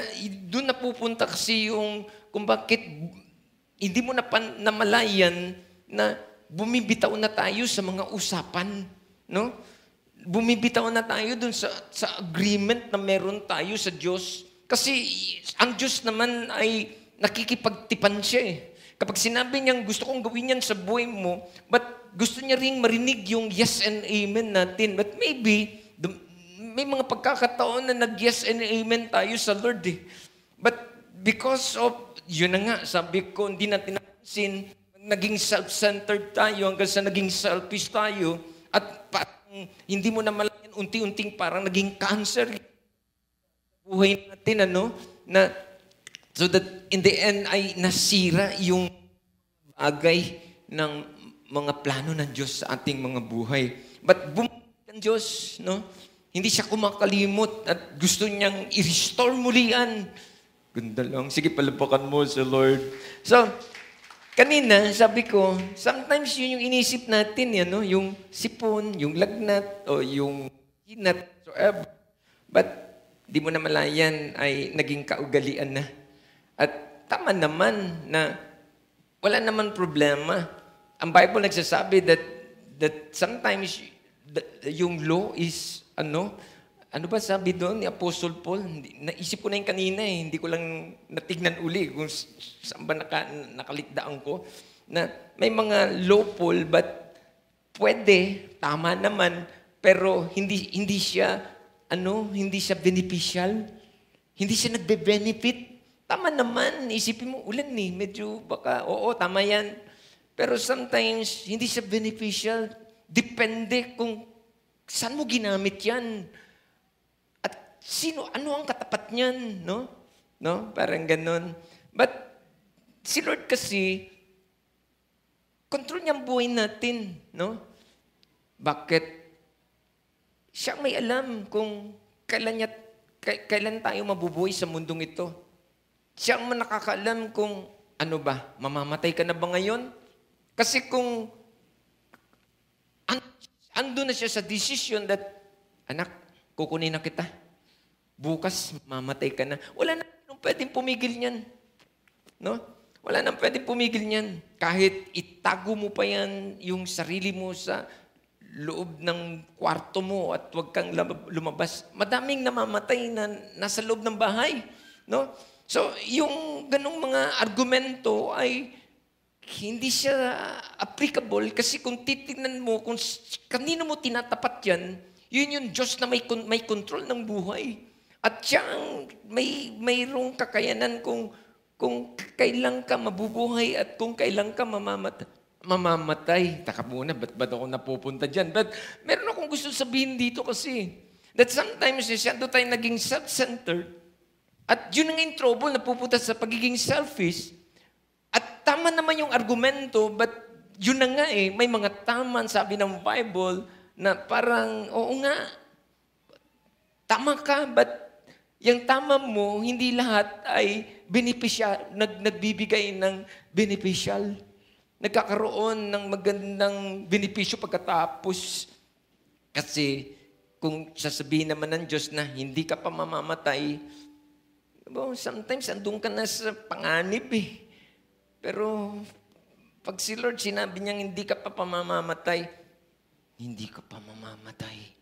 doon napupunta kasi yung kung bakit hindi mo namalayan na bumibitaw na tayo sa mga usapan, no? Bumibitaw na tayo dun sa agreement na meron tayo sa Diyos. Kasi ang Diyos naman ay nakikipagtipan siya eh. Kapag sinabi niyang gusto kong gawin yan sa buhay mo, but gusto niya ring marinig yung yes and amen natin. But maybe, may mga pagkakataon na nag-yes and amen tayo sa Lord eh. But because of, yun na nga, sabi ko, hindi natin napansin, naging self-centered tayo hanggang sa naging selfish tayo at parang hindi mo na malayan, unti-unting parang naging cancer. Buhay natin, na so that in the end ay nasira yung bagay ng mga plano ng Diyos sa ating mga buhay. But bumalik ang Diyos, no? Hindi siya kumakalimot at gusto niyang i-restore muli yan. Ganda lang. Sige, palapakan mo sa Lord. So, kanina, sabi ko, sometimes yun yung inisip natin, yung sipon, yung lagnat, o yung hinat, whatsoever. But, di mo na malayan ay naging kaugalian na. At tama naman na wala naman problema. Ang Bible nagsasabi that sometimes yung law is, ano ba sabi doon ni Apostle Paul? Naisip ko na yung kanina eh. Hindi ko lang natignan uli kung saan ba nakalikdaan ko. Na may mga lawful but pwede, tama naman, pero hindi siya beneficial. Hindi siya nagbe-benefit. Tama naman, isipin mo, ulan eh, medyo baka, oo, tama yan. Pero sometimes, hindi siya beneficial. Depende kung saan mo ginamit yan. Ano ang katapat niyan, no? Parang ganun. But, si Lord kasi, control niya ang buhay natin, no? Bakit? Siya may alam kung kailan tayo mabubuhay sa mundong ito. Siya ang nakakaalam kung, mamamatay ka na ba ngayon? Kasi kung, ando na siya sa decision that, anak, kukunin na kita. Bukas, mamatay ka na. Wala na pwedeng pumigil niyan. No? Wala na pwedeng pumigil niyan. Kahit itago mo pa yan yung sarili mo sa loob ng kwarto mo at huwag kang lumabas. Madaming namamatay na nasa loob ng bahay. No? So, yung ganong mga argumento ay hindi siya applicable kasi kung titignan mo, kung kanino mo tinatapat yan, yun yung Diyos na may control ng buhay. At siya ang mayroong kakayanan kung kailan ka mabubuhay at kung kailan ka mamamatay. Taka muna, ba't ako napupunta dyan? But meron akong gusto sabihin dito kasi that sometimes masyado tayo naging self-centered at yun ang in trouble, napupunta sa pagiging selfish. At tama naman yung argumento, but yun na nga eh, may mga taman, sabi ng Bible, na parang, oo nga, tama ka, but yung tama mo, hindi lahat ay nagbibigay ng beneficial. Nagkakaroon ng magandang benepisyo pagkatapos. Kasi kung sasabihin naman ng Diyos na hindi ka pa mamamatay, sometimes andun ka na sa panganib eh. Pero pag si Lord sinabi niyang hindi ka pa mamamatay, hindi ka pa mamamatay.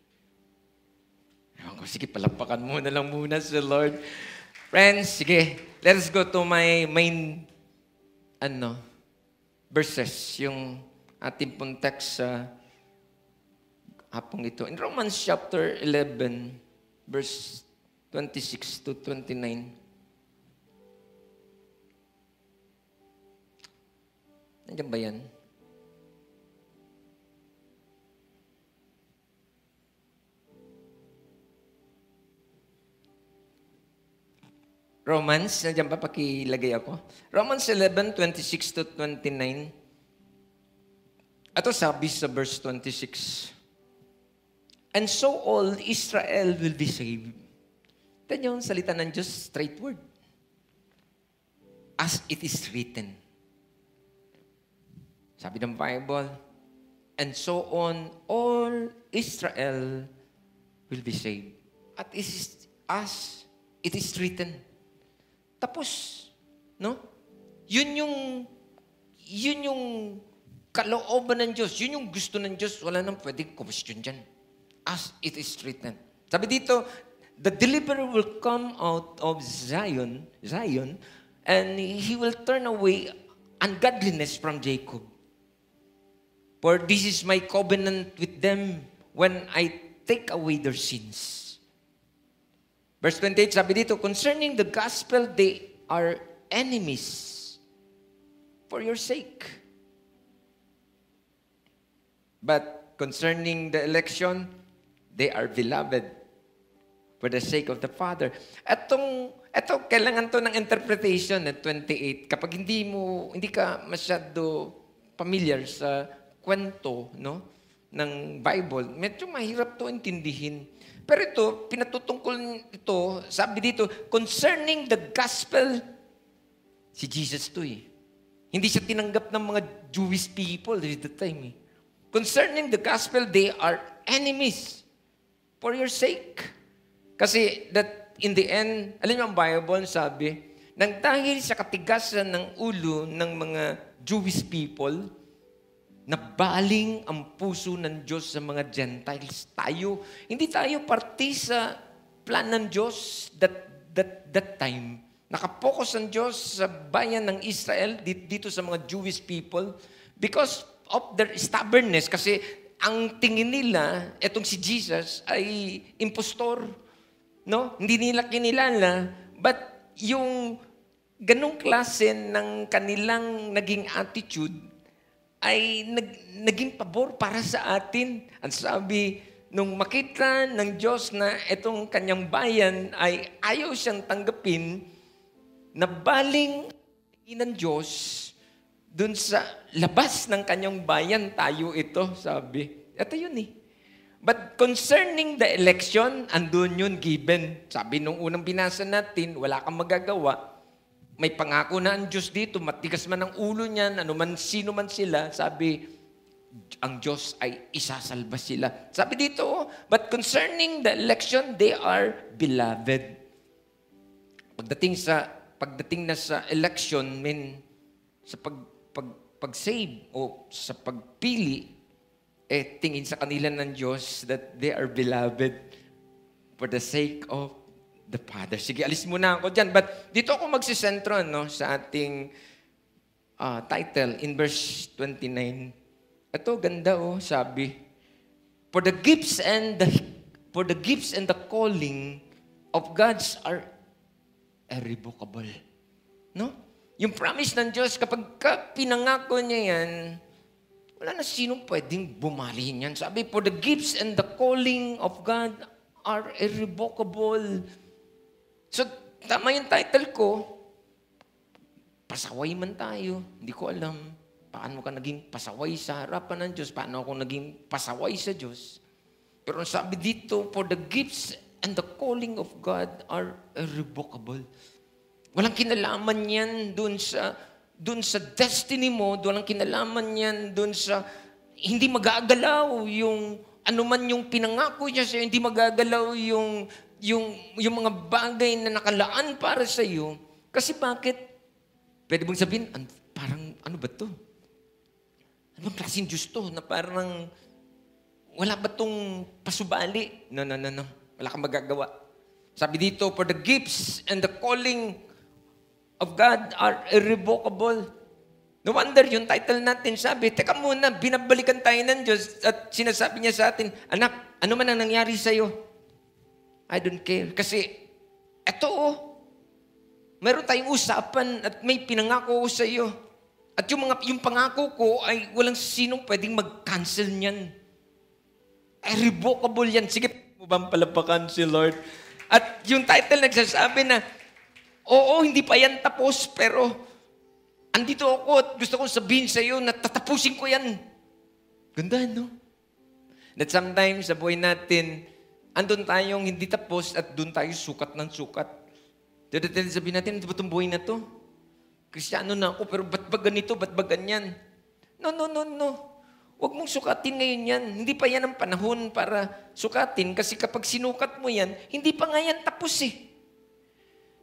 Ewan ko, sige, palapakan mo na lang muna sa Lord. Friends, sige, let us go to my main verses, yung ating pong text sa hapong ito. In Romans chapter 11, verse 26 to 29. Nandiyan ba yan? Romans, nandiyan ba? Pakilagay ako. Romans 11, 26 to 29. Ito sabi sa verse 26. And so all Israel will be saved. Ito yung salita ng Diyos, straight word. As it is written. Sabi ng Bible, and so on, all Israel will be saved. At as it is written. Tapos, no? Yun yung kalooban ng Diyos. Yun yung gusto ng Diyos. Wala nang pwedeng question dyan. As it is written. Sabi dito, the deliverer will come out of Zion, and he will turn away ungodliness from Jacob. For this is my covenant with them when I take away their sins. Verse 28, sabi dito, concerning the gospel, they are enemies for your sake. But concerning the election, they are beloved for the sake of the Father. Ito, kailangan to ng interpretation at 28. Kapag hindi ka masyado familiar sa kwento, no, ng Bible, medyo mahirap to intindihin. Pero ito, pinatutungkol ito, sabi dito, concerning the gospel, si Jesus to eh. Hindi siya tinanggap ng mga Jewish people at the time eh. Concerning the gospel, they are enemies for your sake. Kasi that in the end, alam niyo ang Bible sabi, nang dahil sa katigasan ng ulo ng mga Jewish people, nabaling ang puso ng Diyos sa mga Gentiles. Hindi tayo parti sa plan ng Diyos that time. Nakapokus ang Diyos sa bayan ng Israel, dito sa mga Jewish people, because of their stubbornness. Kasi ang tingin nila, etong si Jesus, ay impostor. No? Hindi nila kinilala. But yung ganong klase ng kanilang naging attitude, ay naging pabor para sa atin. Ang sabi, nung makita ng Diyos na itong kanyang bayan ay ayaw siyang tanggapin, nabaling ng Diyos dun sa labas ng kanyang bayan, tayo ito, sabi. Ito yun eh. But concerning the election, andun yun given. Sabi nung unang binasa natin, wala kang magagawa. May pangako na ang Diyos dito, matigas man ang ulo niyan, sino man sila, sabi, ang Diyos ay isasalba sila. Sabi dito, but concerning the election, they are beloved. Pagdating na sa election, sa pag-save o sa pagpili, tingin sa kanila ng Diyos that they are beloved for the sake of the Father. Sige, alis muna ako dyan. But dito ako magsisentro sa ating title in verse 29. Ito, ganda sabi. For the gifts and the calling of God's are irrevocable. No? Yung promise ng Diyos, kapag pinangako niya yan, wala na sinong pwedeng bumalihin yan. Sabi, for the gifts and the calling of God are irrevocable. So, tama yung title ko. Pasaway man tayo. Hindi ko alam. paano ka naging pasaway sa harapan ng Diyos, paano ako naging pasaway sa Diyos. Pero sabi dito, for the gifts and the calling of God are irrevocable. Walang kinalaman yan dun sa destiny mo, walang kinalaman yan dun sa hindi magagalaw yung anuman yung pinangako niya sa'yo, hindi magagalaw yung mga bagay na nakalaan para sa iyo. Kasi bakit? Pwede mong sabihin, parang ano ba to? Ano bang klaseng Diyos to? Na parang wala ba tong pasubali? No. Wala kang magagawa. Sabi dito, for the gifts and the calling of God are irrevocable. No wonder yung title natin, sabi, teka muna, binabalikan tayo ng Diyos at sinasabi niya sa atin, anak, ano man ang nangyari sa'yo? I don't care. Kasi, eto meron tayong usapan at may pinangako ko sa iyo. At yung pangako ko ay walang sinong pwedeng mag-cancel niyan. Irrevocable yan. Sige, mo bang palapakan si Lord? At yung title nagsasabi na, oo, hindi pa yan tapos, pero andito ako at gusto kong sabihin sa iyo na tatapusin ko yan. Ganda, no? That sometimes sa buhay natin, andun tayong hindi tapos at doon tayo sukat ng sukat. Dadating sabihin natin, ano ba itong buhay na to? Kristyano na ako, pero ba't ba ganito? Ba't ba ganyan? No. Huwag mong sukatin ngayon yan. Hindi pa yan ang panahon para sukatin. Kasi kapag sinukat mo yan, hindi pa nga yan tapos eh.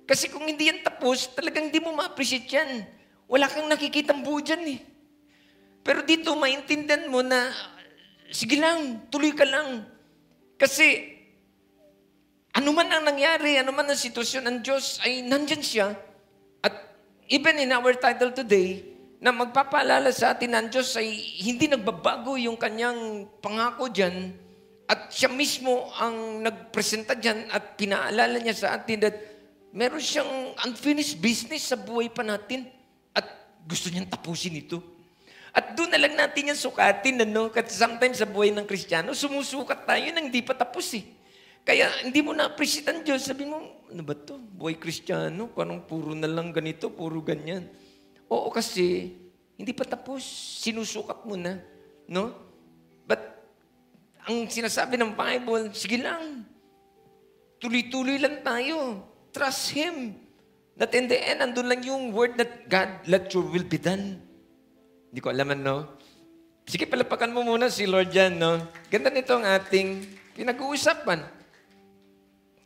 Kasi kung hindi yan tapos, talagang hindi mo ma-appreciate yan. Wala kang nakikitang buo dyan eh. Pero dito, maintindihan mo na, sige lang, tuloy ka lang. Kasi, ano man ang nangyari, ano man ang sitwasyon ng Diyos, ay nandyan siya. At even in our title today, na magpapaalala sa atin ng Diyos ay hindi nagbabago yung kanyang pangako dyan. At siya mismo ang nagpresenta dyan at pinaalala niya sa atin that meron siyang unfinished business sa buhay pa natin. At gusto niyang tapusin ito. At doon na lang natin yung sukatin. Kasi sometimes sa buhay ng Kristiyano, sumusukat tayo nang hindi pa tapos eh. Kaya hindi mo na-appreciate ang Diyos. Sabi mo, ano ba to? Buhay Kristiyano, parang puro na lang ganito, puro ganyan. Oo, kasi hindi pa tapos. Sinusukat mo na. No? But ang sinasabi ng Bible, sige lang. Tuloy-tuloy lang tayo. Trust Him. That in the end, andun lang yung word that God, let your will be done. Hindi ko alaman, no? Sige, palapakan mo muna si Lord dyan, no? Ganda nito ang ating pinag-uusapan.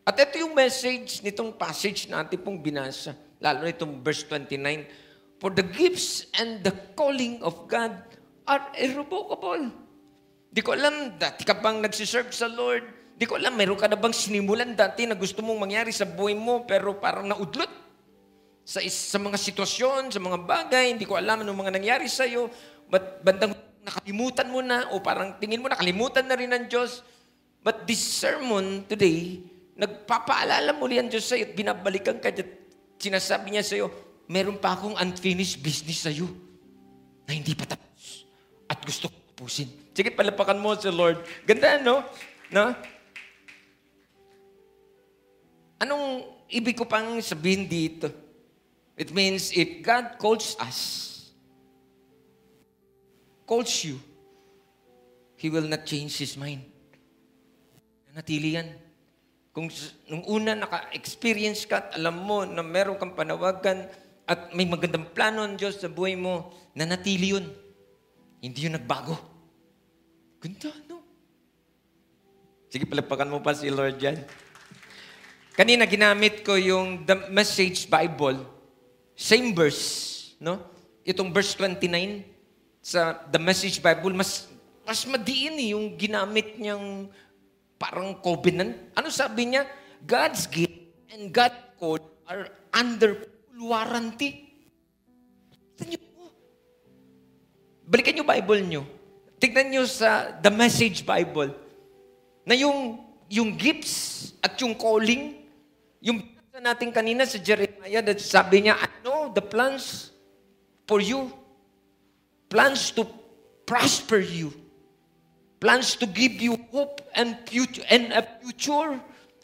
At ito yung message nitong passage na ating pong binasa. Lalo itong verse 29. For the gifts and the calling of God are irrevocable. Di ko alam, dati ka bang nagsiserve sa Lord? Di ko alam, meron ka na bang sinimulan dati na gusto mong mangyari sa buhay mo pero parang naudlot? Sa mga sitwasyon, sa mga bagay, hindi ko alam anong mga nangyari sa'yo. But bandang nakalimutan mo na o parang tingin mo nakalimutan na rin ng Diyos. But this sermon today, nagpapaalala mo liyan Diyos sa'yo at binabalikan ka at sinasabi niya sa'yo, meron pa akong unfinished business sa'yo na hindi pa tapos at gusto ko tapusin. Sige, palapakan mo sa Lord. Ganda, no? No? Anong ibig ko pang sabihin dito? It means if God calls us, calls you, He will not change His mind. Nanatili yan. Kung nung una naka-experience ka at alam mo na meron kang panawagan at may magandang plano ng Diyos sa buhay mo, nanatili yun. Hindi yun nagbago. Ganda, no? Sige, palapakan mo pa si Lord dyan. Kanina ginamit ko yung The Message Bible. Same verse, no? Itong verse 29 sa The Message Bible, mas madiin yung ginamit niyang parang covenant. Ano sabi niya? God's gift and God's code are under full warranty. Balikan niyo Bible niyo. Tignan niyo sa The Message Bible na yung gifts at yung calling, yung natin kanina sa Jeremiah, that sabi niya, I know the plans for you. Plans to prosper you. Plans to give you hope and a future.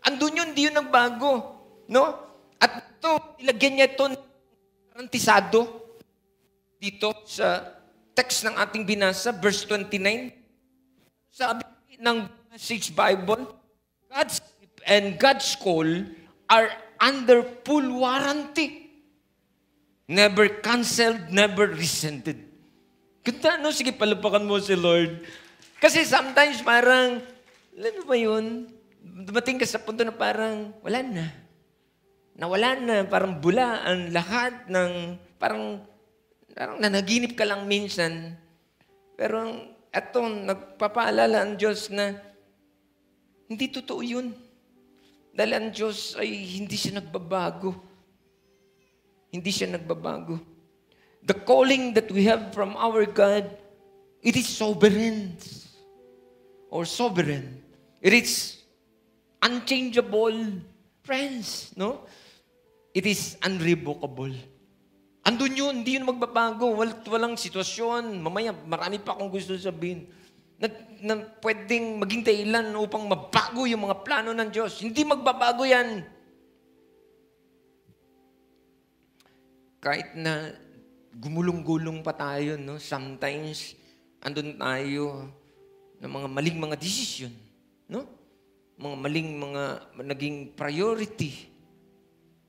Andun yun, di yun nagbago. No? At ito, ilagyan niya ito garantisado dito sa text ng ating binasa, verse 29, sabi ng Message Bible, God's and God's call are under full warranty. Never canceled, never rescinded. Ganda, no? Sige, palapakan mo si Lord. Kasi sometimes parang, alam ba yun? Dumating ka sa punto na parang, wala na. Nawala na, parang bula ang lahat ng, parang nanaginip ka lang minsan. Pero eto, nagpapaalala ang Diyos na hindi totoo yun. Dahil ang Diyos ay hindi siya nagbabago. Hindi siya nagbabago. The calling that we have from our God, it is sovereign. Or sovereign. It is unchangeable. Friends, no? It is unrevocable. Andun yun, hindi yun magbabago. Walang sitwasyon. Mamaya, marami pa akong gusto sabihin na pwedeng maging dahilan upang mabago yung mga plano ng Diyos. Hindi magbabago yan. Kahit na gumulong-gulong pa tayo, no? Sometimes, andun tayo ng mga maling mga desisyon. No? Mga maling mga naging priority.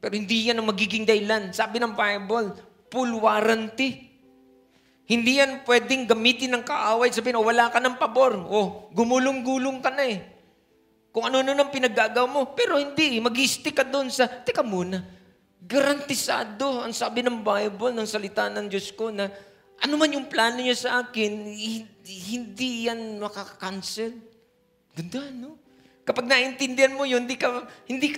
Pero hindi yan ang magiging dahilan. Sabi ng Bible, full warranty. Hindi yan pwedeng gamitin ng kaaway. Sabihin, wala ka ng pabor. Gumulong-gulong ka na eh. Kung ano-ano nang pinaggagawa mo. Pero hindi, mag-stick ka doon sa, teka muna, garantisado, ang sabi ng Bible, ng salita ng Diyos ko, na ano man yung plano niya sa akin, hindi yan makaka-cancel. Ganda, no? Kapag naintindihan mo yun, hindi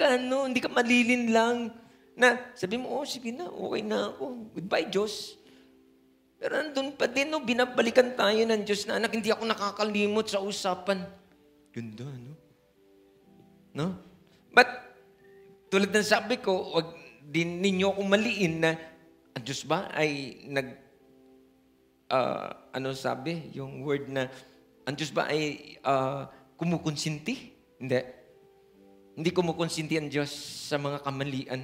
ka malilin lang. Na sabi mo, sige na, okay na ako. Goodbye, Diyos. Pero nandun pa din, no, binabalikan tayo ng Diyos na, anak, hindi ako nakakalimot sa usapan. Ganda, no? No? But, tulad ng sabi ko, wag din ninyo akong maliin na, ang Diyos ba ay yung word na, ang Diyos ba ay kumukonsinti? Hindi. Hindi kumukonsinti ang Diyos sa mga kamalian.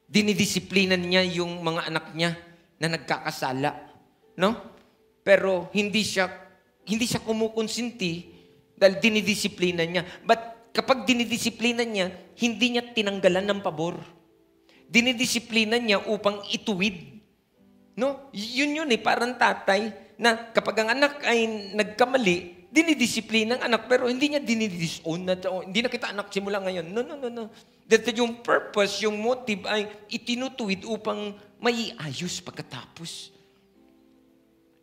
Dinidisiplinan niya yung mga anak niya na nagkakasala. No? Pero hindi siya kumukonsinti dahil dinidisiplinan niya. But kapag dinidisiplinan niya, hindi niya tinanggalan ng pabor. Dinidisiplinan niya upang ituwid. No? Yun parang tatay na kapag ang anak ay nagkamali, dinidisiplina ang anak pero hindi niya dinidisown na hindi na kita anak simula ngayon. No. That yung purpose, yung motive ay itinutuwid upang maiayos pagkatapos.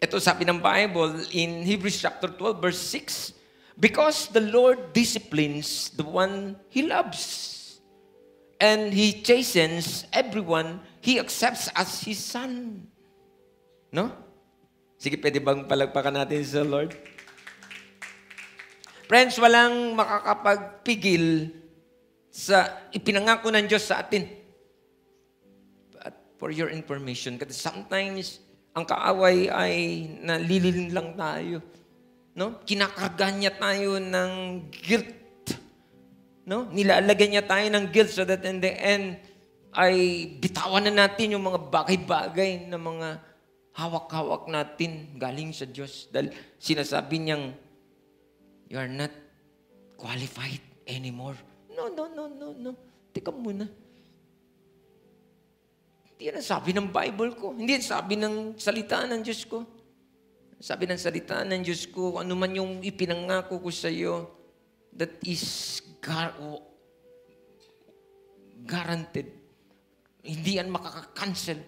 Ito sabi ng Bible in Hebrews chapter 12 verse 6, because the Lord disciplines the one He loves. And He chastens everyone He accepts as His son. No? Sige, pwede bang palagpakan natin sa Lord? Friends, walang makakapagpigil sa ipinangako ng Diyos sa atin. But for your information, kasi sometimes ang kaaway ay nalilin lang tayo. No? Kinakarga niya tayo ng guilt. No? Nilalagyan niya tayo ng guilt so that in the end ay bitawan na natin yung mga bagay-bagay na mga hawak-hawak natin galing sa Diyos. Dahil sinasabi niyang, you are not qualified anymore. No. Teka muna. Hindi yan sabi ng Bible ko. Hindi yan sabi ng salita ng Diyos ko. Sabi ng salita ng Diyos ko, ano man yung ipinangako ko sa iyo, that is guaranteed. Hindi yan makaka-cancel.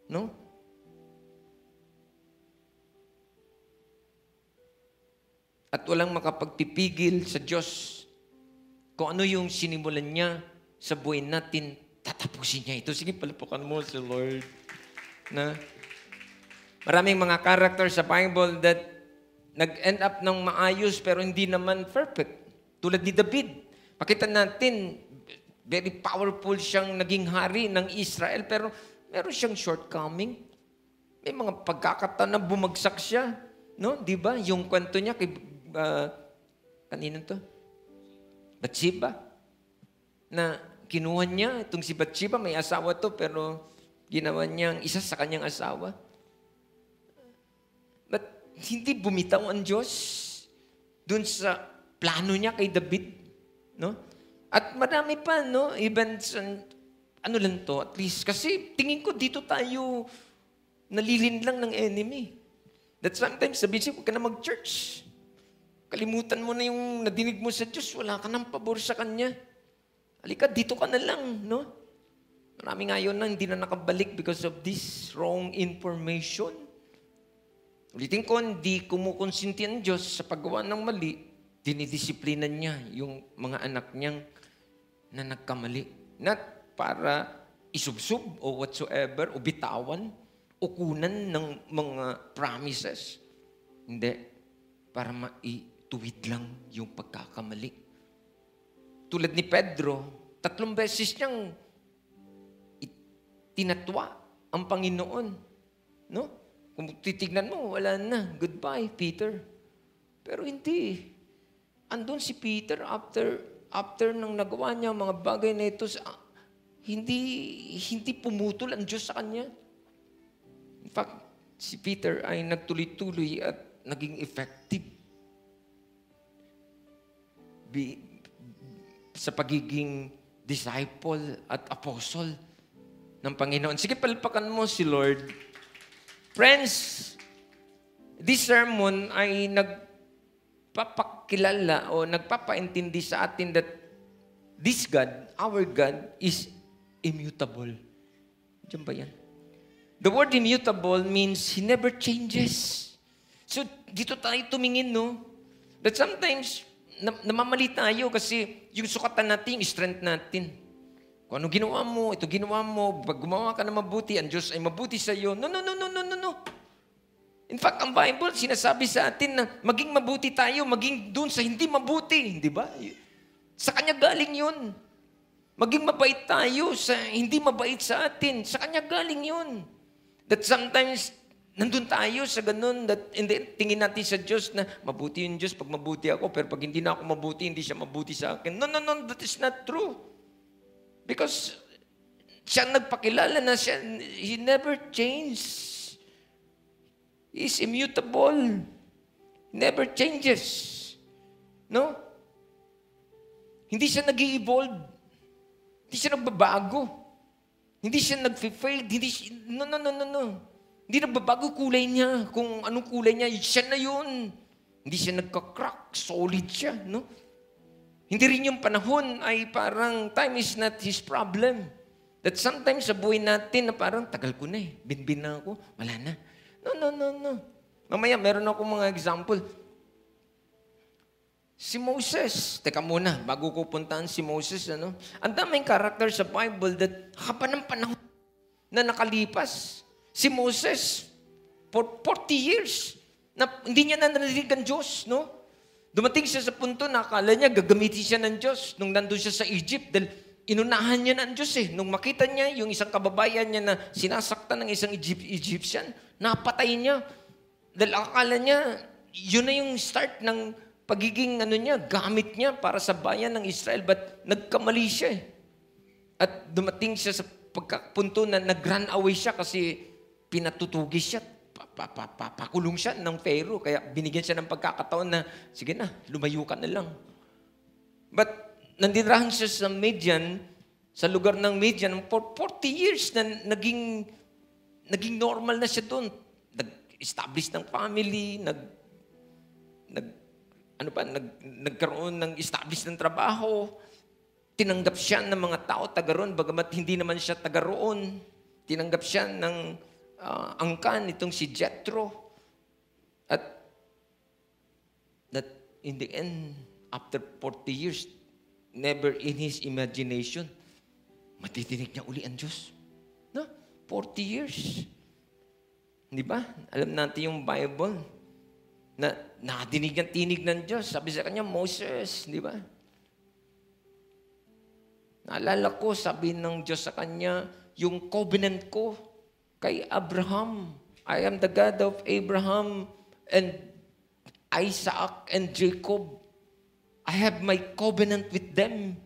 No? At walang makapagpipigil sa Diyos kung ano yung sinimulan niya sa buhay natin, tatapusin niya ito. Sige, palapukan mo si Lord. Na maraming mga character sa Bible that nag-end up ng maayos pero hindi naman perfect. Tulad ni David. Pakita natin, very powerful siyang naging hari ng Israel pero meron siyang shortcoming. May mga pagkakataon na bumagsak siya. No? Di ba? Yung kwento niya kay kanino to? Bathsheba. Na kinuha niya, itong si Bathsheba, may asawa to, pero ginawa niyang isa sa kanyang asawa. hindi bumitaw ang Diyos dun sa plano niya kay David. No? At marami pa, no? Even sa, ano lang to, at least. Kasi tingin ko dito tayo nalilin lang ng enemy. That sometimes sabihin siya, huwag ka na mag-church. Kalimutan mo na yung nadinig mo sa Diyos, wala ka ng pabor sa Kanya. Halika, dito ka na lang, no? Marami ngayon na hindi na nakabalik because of this wrong information. Ulitin ko, hindi kumukonsinti ang Diyos sa paggawa ng mali, dinidisiplinan niya yung mga anak niyang na nagkamali. Not para isubsub o whatsoever, o bitawan, o kunan ng mga promises. Hindi. Para maituwid lang yung pagkakamali. Tulad ni Pedro, 3 beses niyang tinatwa ang Panginoon. No? Kung titignan mo, wala na. Goodbye, Peter. Pero hindi. Andun si Peter after nang nagawa niya mga bagay na ito, hindi pumutol ang Diyos sa kanya. In fact, si Peter ay nagtuloy-tuloy at naging effective sa pagiging disciple at apostle ng Panginoon. Sige, palpakan mo si Lord. Friends, this sermon ay nagpapakilala o nagpapaintindi sa atin that this God, our God, is immutable. Diyan ba yan? The word immutable means He never changes. So, dito tayo tumingin, no? That sometimes, namamali tayo kasi yung sukatan natin, yung strength natin. Kung ano ginawa mo, ito ginawa mo, pag gumawa ka na mabuti, ang Diyos ay mabuti sa iyo. No. In fact, ang Bible, sinasabi sa atin na maging mabuti tayo, maging dun sa hindi mabuti. Di ba? Sa Kanya galing yun. Maging mabait tayo sa hindi mabait sa atin. Sa Kanya galing yun. That sometimes, nandun tayo sa ganun, that tingin natin sa Diyos na mabuti yung Diyos pag mabuti ako, pero pag hindi na ako mabuti, hindi siya mabuti sa akin. No, that is not true. Because siya nagpakilala na siya, He never changed. He is immutable. He never changes. No? Hindi siya nag-i-evolve. Hindi siya nagbabago. Hindi siya nag-fade. No. Hindi nagbabago kulay niya. Kung anong kulay niya, siya na yun. Hindi siya nagka-crack. Solid siya, no? Hindi rin yung panahon ay parang time is not His problem. That sometimes sa buhay natin na parang tagal ko na binbin na ako, wala na. No. Mamaya, meron ako mga example. Si Moses, teka muna, bago ko puntahan si Moses, ano? Ang daming character sa Bible that haba ng panahon na nakalipas. Si Moses, for 40 years, na hindi niya narinig ang Diyos, no? Dumating siya sa punto na akala niya gagamitin siya ng Diyos nung nandun siya sa Egypt dahil inunahan niya na ang Diyos eh. Nung makita niya yung isang kababayan niya na sinasaktan ng isang Egyptian, napatay niya. Dahil akala niya, yun na yung start ng pagiging gamit niya para sa bayan ng Israel. But nagkamali siya eh. At dumating siya sa pagkapunto na nag-run away siya kasi pinatutugis siya. Pakulong siya ng Pharaoh. Kaya binigyan siya ng pagkakataon na, sige na, lumayo ka na lang. But nandirahan siya sa Midian, sa lugar ng Midian, for 40 years na naging normal na siya doon. Nag-establish ng family, nagkaroon ng establish ng trabaho. Tinanggap siya ng mga tao taga roon, bagamat hindi naman siya taga roon. Tinanggap siya ng angkan, itong si Jethro. At that in the end, after 40 years, never in his imagination, matitinig niya uli ang Diyos. No? 40 years. Di ba? Alam natin yung Bible na nakadinig ng tinig ng Diyos. Sabi sa kanya, Moses, di ba? Naalala ko, sabi ng Diyos sa kanya, yung covenant ko kay Abraham. I am the God of Abraham and Isaac and Jacob. I have my covenant with them.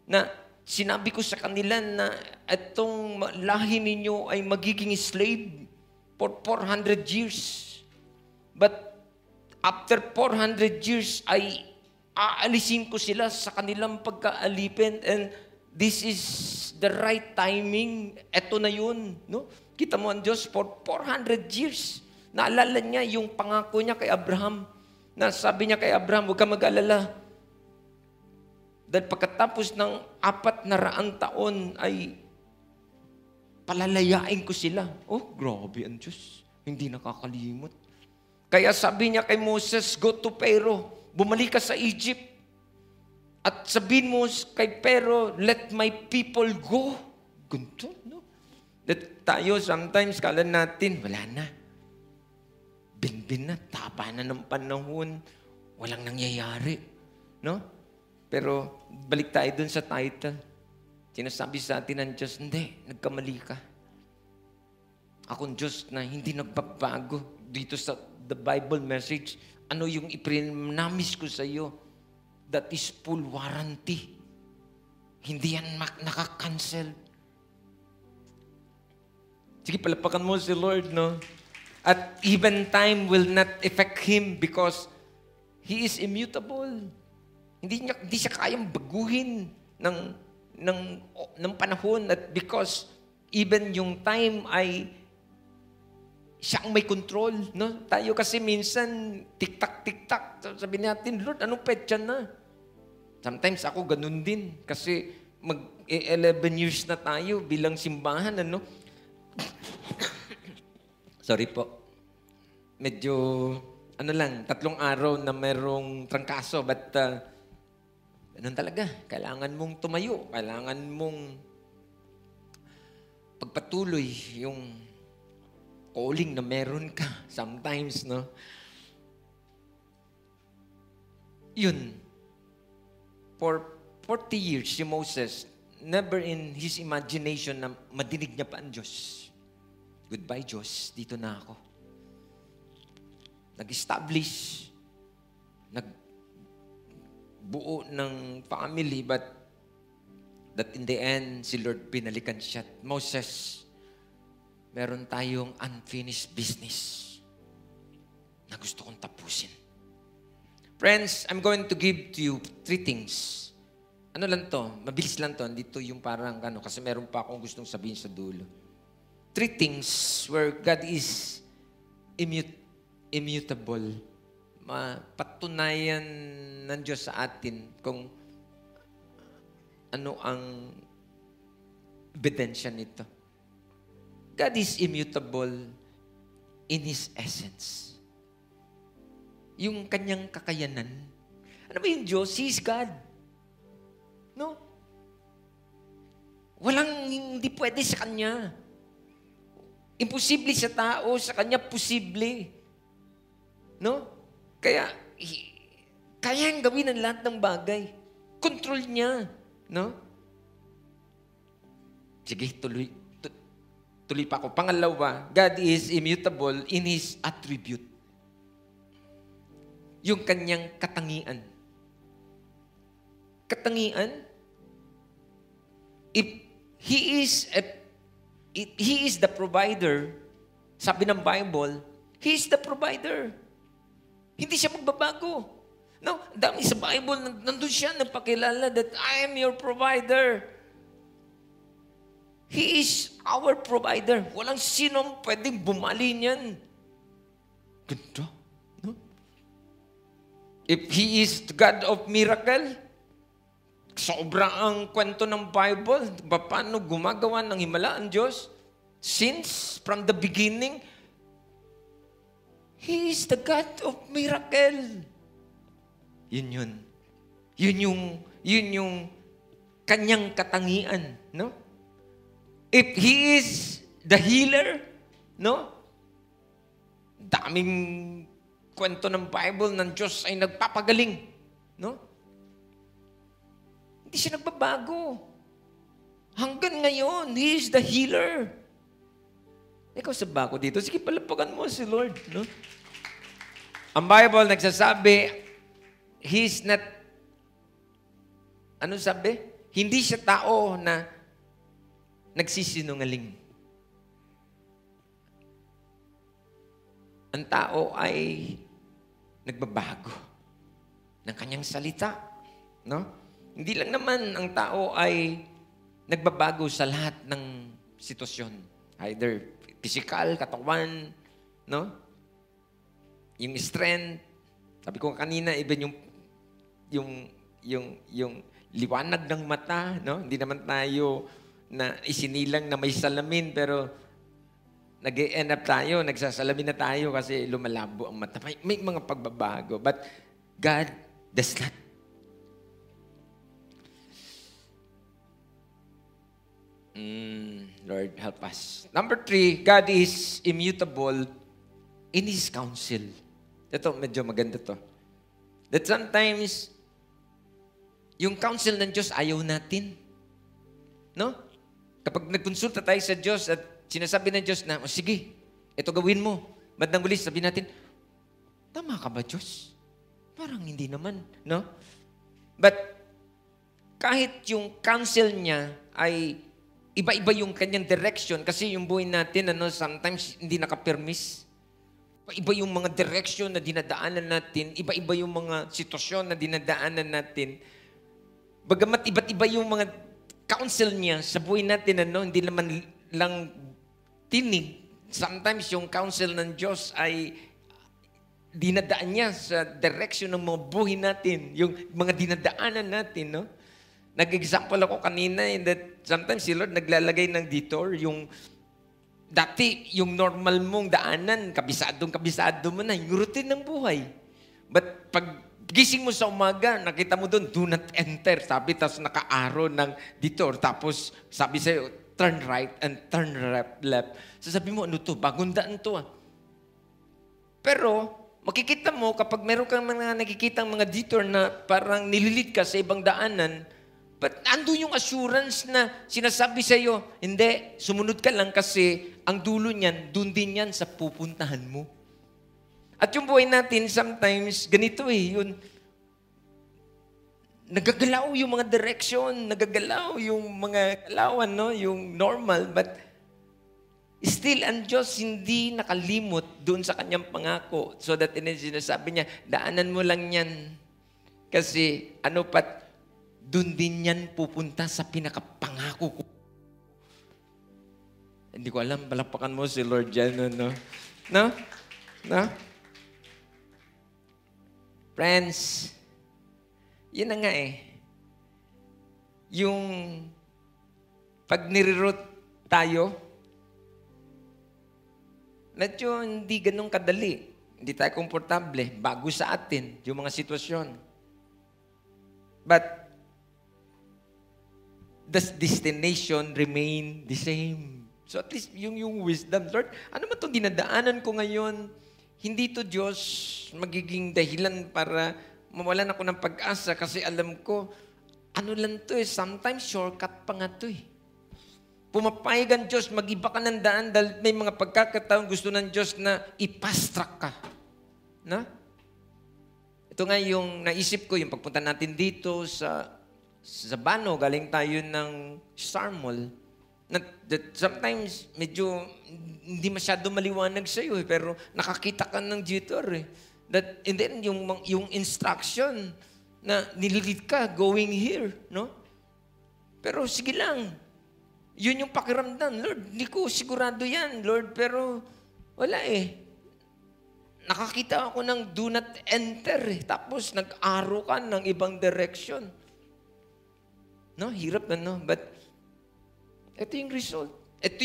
Na sinabi ko sa kanila na itong lahi ninyo ay magiging slave for 400 years. But after 400 years, ay aalisin ko sila sa kanilang pagkaalipin. And this is the right timing. Ito na yun. No? Kita mo ang Diyos for 400 years. Naalala niya yung pangako niya kay Abraham. Na sabi niya kay Abraham, huwag ka mag-alala. Dahil pagkatapos ng 400 taon ay palalayain ko sila. Oh, grabe ang Diyos. Hindi nakakalimot. Kaya sabi niya kay Moses, go to Pharaoh. Bumalik ka sa Egypt. At sabihin mo kay Pharaoh, let my people go. Ganito, no? That tayo sometimes, kala natin, wala na. Binbin na, taba na ng panahon. Walang nangyayari. No? Pero, balik tayo dun sa title. Sinasabi sa atin ng Diyos, hindi, nagkamali ka. Akong Diyos na hindi nagbabago dito sa the Bible message. Ano yung iprinamis ko sa iyo? That is full warranty. Hindi yan nakakancel. Sige, palapakan mo si Lord, no? At even time will not affect Him because He is immutable. Hindi siya kayang baguhin ng panahon at because even yung time ay siya ang may control, no? Tayo kasi minsan, tik-tak. Sabi natin, Lord, anong petsa na? Sometimes ako ganun din. Kasi mag-11 years na tayo bilang simbahan, ano? Sorry po. Medyo, 3 araw na merong trangkaso. But, ganun talaga. Kailangan mong tumayo. Kailangan mong pagpatuloy yung calling na meron ka sometimes, no? Yun. For 40 years, si Moses, never in his imagination na madinig niya pa ang Diyos. Goodbye, Diyos. Dito na ako. Nag-establish, nagbuo ng family, but that in the end, si Lord binalikan siya. Moses, meron tayong unfinished business na gusto kong tapusin. Friends, I'm going to give to you 3 things. Ano lang to? Mabilis lang to. Dito yung parang kasi meron pa akong gustong sabihin sa dulo. 3 things where God is immutable. Mapatunayan ng Diyos sa atin kung ano ang ebidensya nito. God is immutable in His essence. Yung kanyang kakayanan. Ano ba yung Diyos? He is God. No? Walang hindi pwede sa Kanya. Imposible sa tao, sa Kanya posible. No? Kaya kayang gawin ang lahat ng bagay. Control niya. No? Sige, tuloy pa ako. Pangalawa, God is immutable in His attribute. Yung kanyang katangian. Katangian? If He is the provider, sabi ng Bible, He is the provider. Hindi siya magbabago. No, dami sa Bible, nandun siya, nagpakilala that I am your provider. He is our provider. Walang sinong pwedeng bumali niyan. Ganda. No? If He is the God of miracle, sobra ang kwento ng Bible. Paano gumagawa ng himala ang Diyos? Since from the beginning, He is the God of miracle. Yun. Yun yung kanyang katangian. No? If He is the healer, no? Daming kwento ng Bible ng Diyos ay nagpapagaling, no? Hindi siya nagbabago. Hanggang ngayon, He is the healer. Ikaw sa bako dito, sige palapakan mo si Lord, no? Ang Bible nagsasabi, He is not, ano sabi? Hindi siya tao na nagsisinungaling. ang tao ay nagbabago ng kanyang salita. No? Hindi lang naman ang tao ay nagbabago sa lahat ng sitwasyon. Either physical, katawan, no? Yung strength. Sabi ko kanina, even yung liwanag ng mata, no? Hindi naman tayo na isinilang na may salamin, pero nag-end up tayo, nagsasalamin na tayo kasi lumalabo ang mata. May mga pagbabago. But God does not. Lord, help us. Number 3, God is immutable in His counsel. Ito, medyo maganda to. That sometimes, yung counsel ng Diyos, ayaw natin. No? Kapag nagkonsulta tayo sa Diyos at sinasabi ng Diyos na, sige, ito gawin mo. Bandang huli, sabihin natin, tama ka ba, Diyos? Parang hindi naman, no? But, kahit yung counsel niya ay iba-iba yung kanyang direction, kasi yung buhay natin, sometimes hindi nakapermis. Iba yung mga direction na dinadaanan natin, iba-iba yung mga sitwasyon na dinadaanan natin. Bagamat iba't iba yung mga counsel niya sa buhay natin, hindi naman lang tinig. Sometimes yung counsel ng Diyos ay dinadaan niya sa direction ng mga buhay natin, yung mga dinadaanan natin, no? Nag-example ako kanina that sometimes si Lord naglalagay ng detour, yung dati, yung normal mong daanan, kabisado mo na, yung routine ng buhay. But pag gising mo sa umaga, nakita mo doon, do not enter. Sabi, tapos naka-arrow ng detour. Tapos sabi sa'yo, turn right and turn left. So sabi mo, ano to? Bagong daan to ah. Pero, makikita mo, kapag meron kang mga nakikitang mga detour na parang nililid ka sa ibang daanan, but ando yung assurance na sinasabi sa'yo, hindi, sumunod ka lang kasi ang dulo niyan, dun din yan sa pupuntahan mo. At yung buhay natin, sometimes, ganito yun, nagagalaw yung mga direction, nagagalaw yung mga kalawan, no? Yung normal, but still, ang Diyos hindi nakalimot doon sa kanyang pangako. So that sinasabi niya, daanan mo lang yan. Kasi, doon din yan pupunta sa pinakapangako ko. Hindi ko alam, palakpakan mo si Lord dyan, no? No? No? Friends, yun na nga yung pag nire-route tayo, medyo hindi ganun kadali. Hindi tayo komportable. Bago sa atin yung mga sitwasyon. But, the destination remain the same. So at least yung wisdom, Lord, ano man itong dinadaanan ko ngayon, hindi to Diyos magiging dahilan para mawalan ako ng pag-asa kasi alam ko, ano lang to sometimes shortcut pa nga to Pumapayag ang Diyos, mag-iba ka ng daan dahil may mga pagkakataon gusto ng Diyos na i-fast track ka. Na? Ito nga yung naisip ko, yung pagpunta natin dito sa Bano, galing tayo ng Star Mall. That sometimes, medyo hindi masyado maliwanag sa'yo pero nakakita ka ng detour That, and then, yung instruction na nililid ka, going here, no? Pero sige lang. Yun yung pakiramdam. Lord, hindi ko sigurado yan, Lord, pero wala Nakakita ako ng do not enter Tapos nag-arrow ka ng ibang direction. No, hirap na, no? But, ito yung result. Ito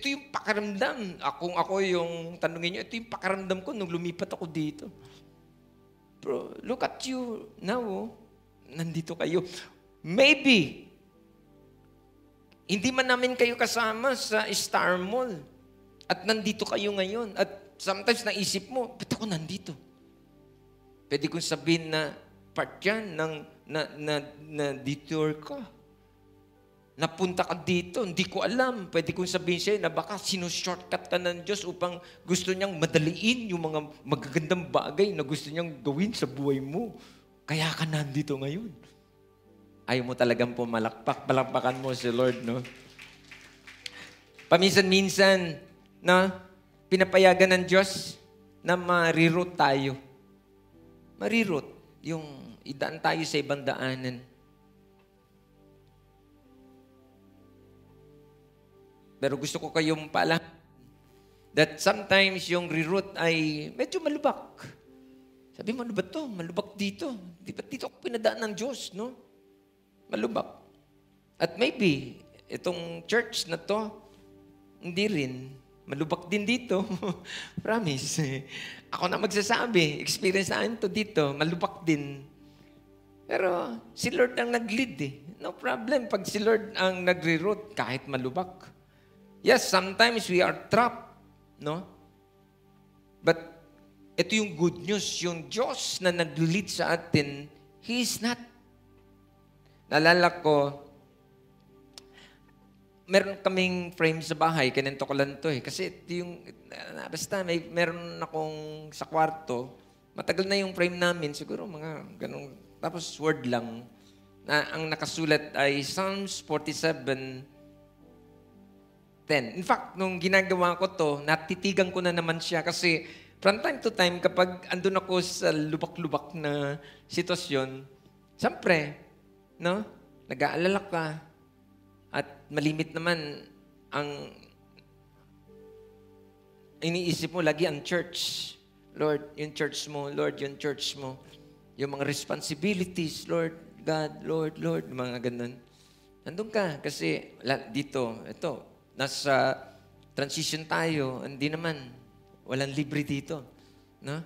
yung pakiramdam. Kung ako yung tanungin nyo, ito yung pakiramdam ko nung lumipat ako dito. Bro, look at you now. Nandito kayo. Maybe, hindi man namin kayo kasama sa Star Mall. At nandito kayo ngayon. At sometimes naisip mo, ba't ako nandito? Pwede kong sabihin na part yan na detour ka. Napunta ka dito, hindi ko alam. Pwede kong sabihin sa'yo na baka sinushortcut ka ng Diyos upang gusto niyang madaliin yung mga magagandang bagay na gusto niyang gawin sa buhay mo. Kaya ka nandito ngayon. Ayaw mo talagang pumalakpak. Palakpakan mo si Lord, no? Paminsan-minsan, no? Pinapayagan ng Diyos na ma-reroute tayo. Ma-reroute. Yung idaan tayo sa ibang daanan. Pero gusto ko kayong pala that sometimes yung reroute ay medyo malubak. Sabi mo, ano ba ito? Malubak dito. Di ba dito ako pinadaan ng Diyos, no? Malubak. At maybe, itong church na to, hindi rin. Malubak din dito. Promise. Ako na magsasabi. Experience natin to dito. Malubak din. Pero si Lord ang nag-lead eh. No problem pag si Lord ang nagre-route kahit malubak. Yes, sometimes we are trapped. No? But ito yung good news. Yung Diyos na nag-lead sa atin, He is not. Naalala ko, meron kaming frame sa bahay, kinento ko lang to eh. Kasi yung, basta meron akong sa kwarto, matagal na yung frame namin, siguro mga ganun, tapos word lang, na ang nakasulat ay Psalms 47:10. In fact, nung ginagawa ko to, natitigan ko na naman siya kasi from time to time, kapag andun ako sa lubak-lubak na sitwasyon, siyempre, no, nag-aalala ka, at malimit naman ang iniisip mo lagi ang church. Lord, yung church mo. Lord, yung church mo. Yung mga responsibilities, Lord, God, Lord, mga ganun. Nandun ka kasi dito, ito, nasa transition tayo, hindi naman, walang libre dito. No?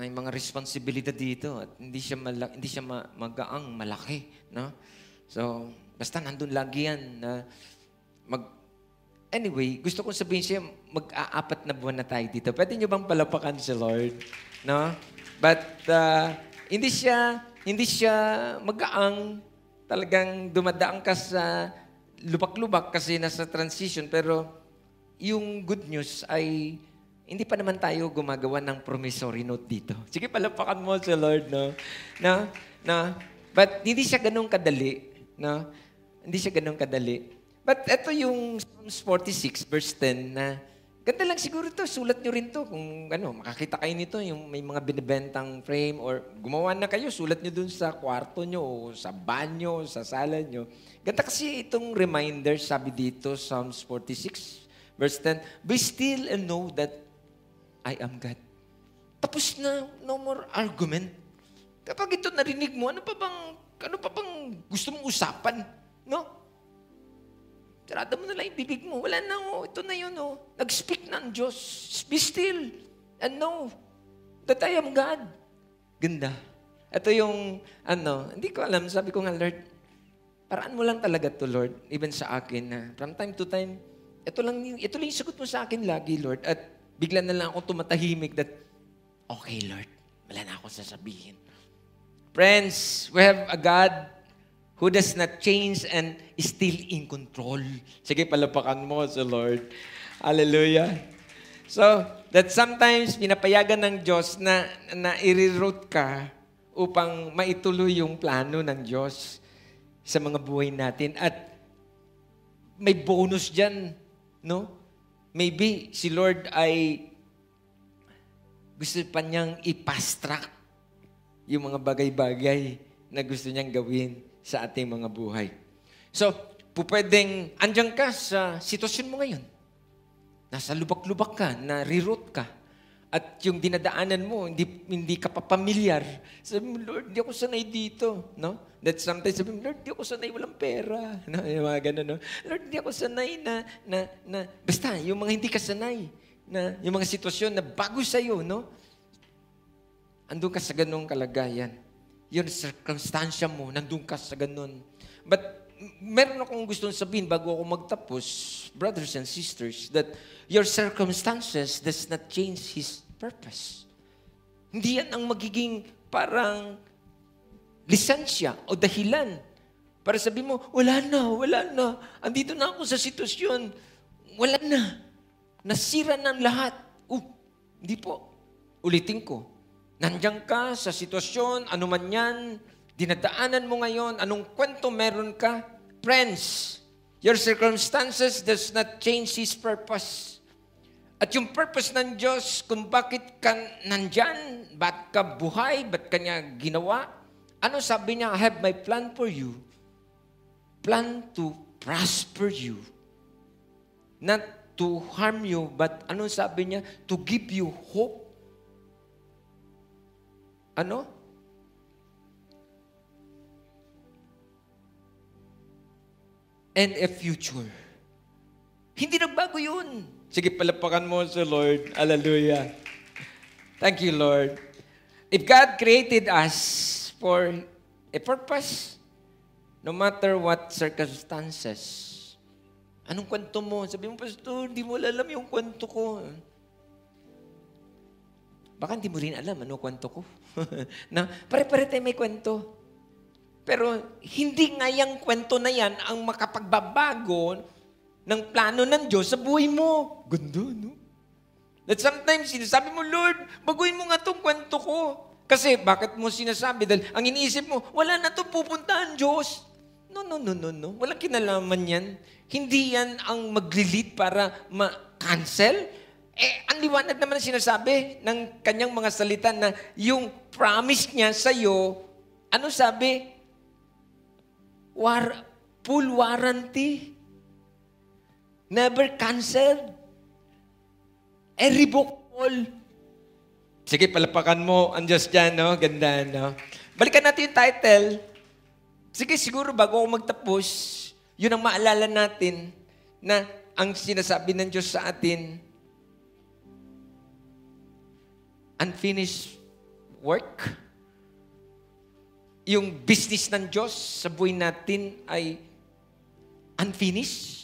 May mga responsibilidad dito at hindi siya magaang malaki. No? So, basta nandun lagi yan na Anyway, gusto kong sabihin siya, mag-aapat na buwan na tayo dito. Pwede niyo bang palapakan si Lord? No? But hindi siya magaang, talagang dumadaan ka sa lubak-lubak kasi nasa transition. Pero yung good news ay hindi pa naman tayo gumagawa ng promissory note dito. Sige, palapakan mo si Lord, no? No? But hindi siya ganun kadali. No? Hindi siya ganun kadali. But ito yung Psalms 46, verse 10 na ganda lang siguro ito. Sulat nyo rin to kung makakita kayo nito, yung may mga binibentang frame or gumawa na kayo, sulat nyo dun sa kwarto nyo o sa banyo, sa sala nyo. Ganda kasi itong reminder, sabi dito, Psalms 46, verse 10, "Be still and know that I am God." Tapos na, no more argument. Kapag ito narinig mo, ano pa bang gusto mong usapan? No? Sarado mo na lang yung bibig mo. Wala na, ito na yun, Nag-speak na ang Diyos. Be still and know that I am God. Ganda. Ito yung, hindi ko alam, sabi ko nga, Lord, paraan mo lang talaga to, Lord, even sa akin, na from time to time, ito lang yung sagot mo sa akin lagi, Lord, at bigla na lang ako tumatahimik that, okay, Lord, wala na akong sasabihin. Friends, we have a God who does not change and is still in control. Sige, palapakan mo sa Lord. Hallelujah. So, that sometimes pinapayagan ng Diyos na i-reroute ka upang maituloy yung plano ng Diyos sa mga buhay natin. At may bonus dyan, no? Maybe si Lord ay gusto pa niyang i-fast track yung mga bagay-bagay na gusto niyang gawin sa ating mga buhay. So, pwedeng andyan ka sa sitwasyon mo ngayon. Nasa lubak-lubak ka, na-reroute ka. At yung dinadaanan mo, hindi ka pa familiar. Sabi mo, Lord, di ako sanay dito. No? That sometimes sabi mo, Lord, di ako sanay, walang pera. No? Yung mga ganun, no? Lord, di ako sanay basta, yung mga hindi ka sanay. Yung mga sitwasyon na bago sa'yo, no? Andun ka sa ganung kalagayan. Yung circumstansya mo, nandun ka sa ganun. But meron akong gustong sabihin bago ako magtapos, brothers and sisters, that your circumstances does not change His purpose. Hindi yan ang magiging parang lisensya o dahilan para sabihin mo, wala na. Andito na ako sa sitwasyon. Wala na. Nasira ng lahat. Hindi po. Ulitin ko. Nandiyan ka sa sitwasyon, ano man yan, dinadaanan mo ngayon, anong kwento meron ka? Friends, your circumstances does not change His purpose. At yung purpose ng Diyos, kung bakit ka nandyan, ba't ka buhay, ba't ka niya ginawa, ano sabi niya? I have my plan for you. Plan to prosper you. Not to harm you, but ano sabi niya? To give you hope. Ano? And a future. Hindi nagbago yun. Sige, palapakan mo sa Lord. Hallelujah. Thank you, Lord. If God created us for a purpose, no matter what circumstances, anong kwento mo? Sabi mo, Pastor, hindi mo alam yung kwento ko. Baka hindi mo rin alam ano kwento ko. Na, pare-pare tayo may kwento. Pero hindi nga yung kwento na yan ang makapagbabago ng plano ng Diyos sa buhay mo. Ganda, no? That sometimes, sinasabi mo, Lord, baguhin mo nga itong kwento ko. Kasi, bakit mo sinasabi? Dahil ang iniisip mo, wala na ito pupuntahan, Diyos. No. Walang kinalaman yan. Hindi yan ang maglilid para ma-cancel. Ang liwanag naman ang sinasabi ng kanyang mga salita na yung promise niya sa'yo, ano sabi? Full warranty. Never canceled. Irrevocable. Sige, palapakan mo ang Diyos dyan, no? Ganda, no? Balikan natin yung title. Sige, siguro bago ako magtapos, yun ang maalala natin na ang sinasabi ng Diyos sa atin, unfinished work. Yung business ng Diyos sa buhay natin ay unfinished.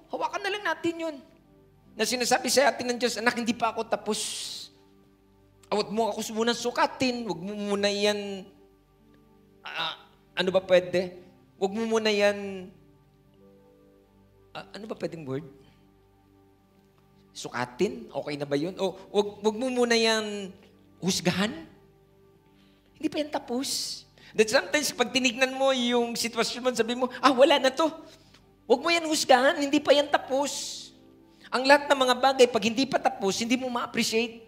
Hawakan na lang natin yun. Na sinasabi sa atin ng Diyos, anak, hindi pa ako tapos. Huwag mo ako muna sukatin. Huwag mo muna yan, ano ba pwede? Huwag mo muna yan, ano ba pwedeng word? Sukatin? Okay na ba yun? O huwag mo muna yan husgahan? Hindi pa yan tapos. That sometimes, pag tinignan mo yung sitwasyon mo, sabi mo, wala na to. Huwag mo yan husgahan, hindi pa yan tapos. Ang lahat ng mga bagay, pag hindi pa tapos, hindi mo ma-appreciate.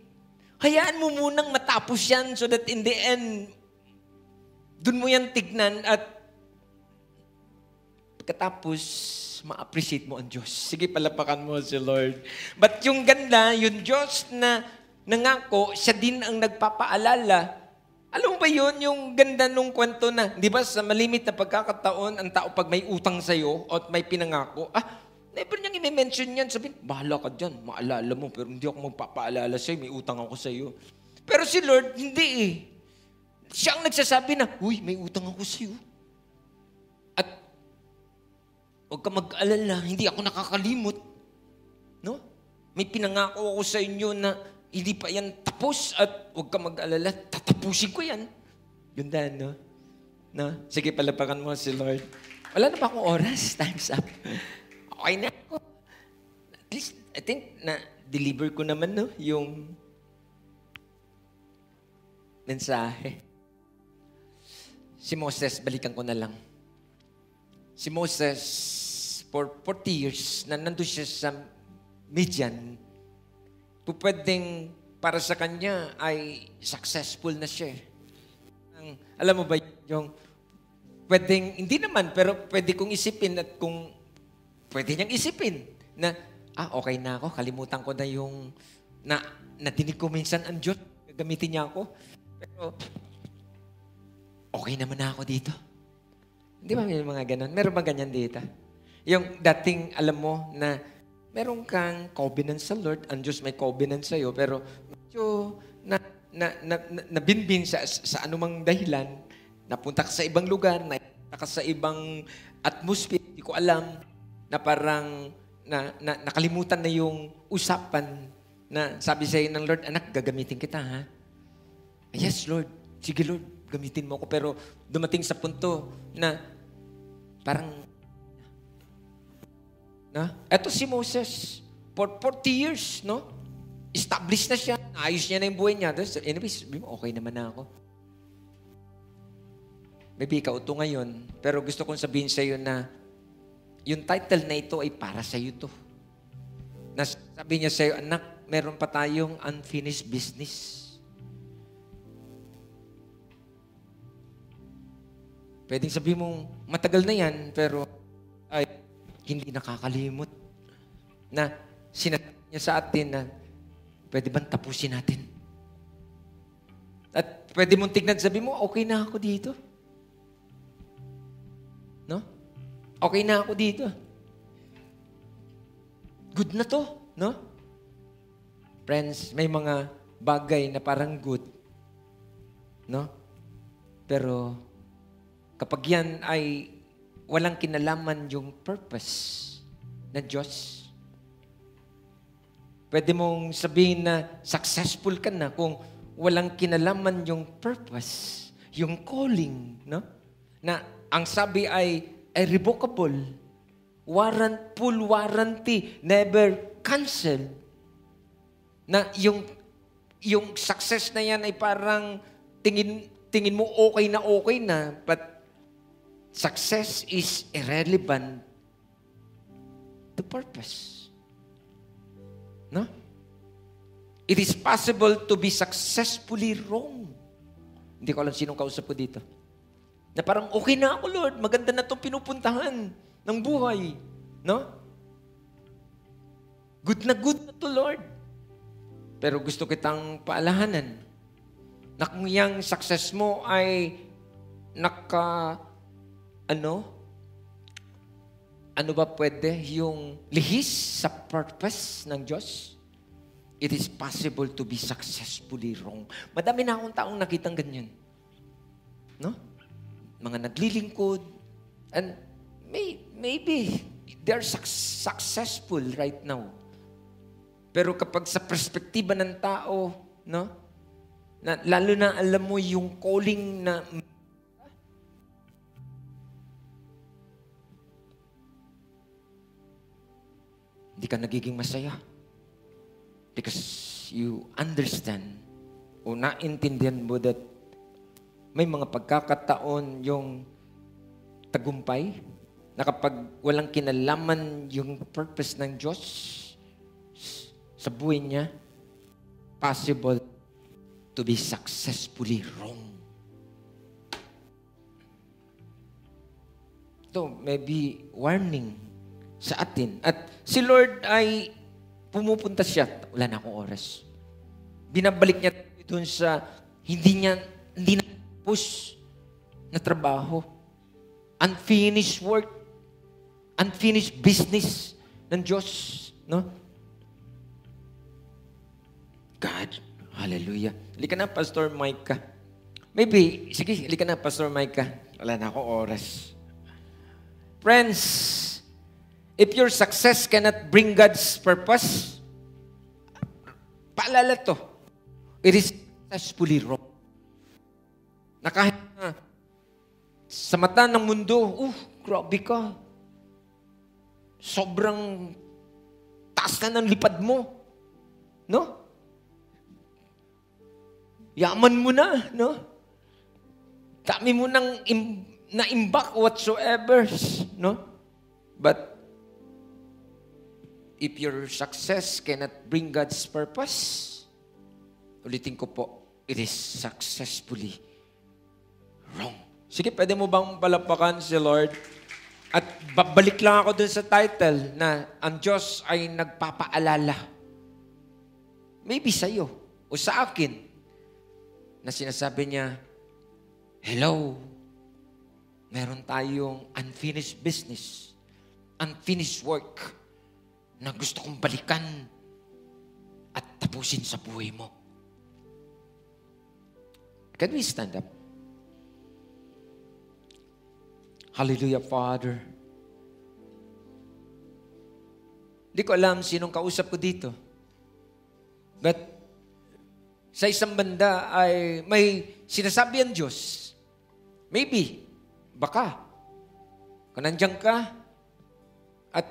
Hayaan mo munang matapos yan so that in the end, dun mo yan tignan at pagkatapos, ma-appreciate mo ang Diyos. Sige, palapakan mo si Lord. But yung ganda, yung Diyos na nangako, siya din ang nagpapaalala. Alam mo ba yun, yung ganda nung kwento na, di ba sa malimit na pagkakataon, ang tao pag may utang sa'yo o may pinangako, never niyang i-mention yan. Sabihin, bahala ka dyan, maalala mo, pero hindi ako magpapaalala sa'yo, may utang ako sa'yo. Pero si Lord, hindi eh. Siya ang nagsasabi na, uy, may utang ako sa'yo. At huwag ka mag-alala, hindi ako nakakalimot. No? May pinangako ako sa inyo na hindi pa yan tapos at huwag ka mag-alala, tatapusin ko yan. Ganda, no? No? Sige, palapakan mo si Lord. Wala na ba akong oras? Time's up. Okay na ako. At least, I think, na-deliver ko naman, no? Yung mensahe. Si Moses, balikan ko na lang. Si Moses, for 40 years, na nandun siya sa Midian, pwedeng para sa kanya ay successful na siya. Alam mo ba yung pwedeng, hindi naman, pero pwede kong isipin at kung pwede niyang isipin na, okay na ako, kalimutan ko na yung natinig ko minsan ang Diyos, gagamitin niya ako. Pero, okay naman na ako dito. Hindi ba may mga ganon? Meron ba ganyan dito? Yung dating, alam mo, na meron kang covenant sa Lord, ang Diyos may covenant sa'yo, pero medyo nabinbin sa anumang dahilan, napunta ka sa ibang lugar, napunta ka sa ibang atmosphere, hindi ko alam, na parang nakalimutan na yung usapan na sabi sa'yo ng Lord, anak, gagamitin kita, ha? Yes, Lord. Sige, Lord, gamitin mo ako. Pero dumating sa punto na parang, eto si Moses, for 40 years, no? Established na siya. Ayos niya na yung buhay niya. Anyways, okay naman na ako. Maybe ikaw ito ngayon, pero gusto kong sabihin sa iyo na yung title na ito ay para sa iyo to. Na sabi niya sa'yo, anak, meron pa tayong unfinished business. Pwedeng sabihin mong, matagal na yan, pero ay, hindi nakakalimot. Na sinasabi niya sa atin na, pwede bang tapusin natin? At pwede mong tignan, sabi mo, okay na ako dito. No? Okay na ako dito. Good na to, no? Friends, may mga bagay na parang good, no? Pero kapag yan ay walang kinalaman yung purpose na Diyos, pwede mong sabihin na successful ka na kung walang kinalaman yung purpose, yung calling, no? Na ang sabi ay irrevocable, full warranty, never cancelled. Na yung success na yan ay parang tingin mo okay na, but success is irrelevant to purpose. No? It is possible to be successfully wrong. Hindi ko alam sinong kausap ko dito. Na parang, okay na ako, Lord. Maganda na itong pinupuntahan ng buhay. No? Good na to, Lord. Pero gusto kitang paalahanan na kung yung success mo ay ano ba pwede yung lihis sa purpose ng Diyos? It is possible to be successfully wrong. Madami na akong taong nakitang ganyan. No? Mga naglilingkod. And maybe they're successful right now. Pero kapag sa perspektiba ng tao, no? Na, lalo na alam mo yung calling na hindi ka nagiging masaya. Because you understand o naintindihan mo that may mga pagkakataon yung tagumpay na kapag walang kinalaman yung purpose ng Diyos sa buhay niya, possible to be successfully wrong. Ito, maybe warning sa atin. At si Lord ay pumupunta siya. Wala na akong oras. Binabalik niya doon sa hindi na push na trabaho. Unfinished work. Unfinished business ng Diyos. No? God. Hallelujah. Halika na, Pastor Micah. Maybe, sige, halika na, Pastor Micah. Wala na akong oras. Friends, if your success cannot bring God's purpose, paalala to, it is successfully wrong. Na kahit na sa mata ng mundo, grabe ka. Sobrang taas na ng lipad mo. No? Yaman mo na, no? Dami mo nang na-imbak whatsoever, no? But if your success cannot bring God's purpose, ulitin ko po, it is successfully wrong. Sige, pwede mo bang palapakan si Lord? At babalik lang ako dun sa title na ang Diyos ay nagpapaalala. Maybe sa'yo o sa akin na sinasabi niya, hello, meron tayong unfinished business, unfinished work, na gusto kong balikan at tapusin sa buhay mo. Can we stand up? Hallelujah, Father. Hindi ko alam sinong kausap ko dito. But sa isang banda ay may sinasabi ang Diyos. Maybe, baka, kung nandiyan ka, at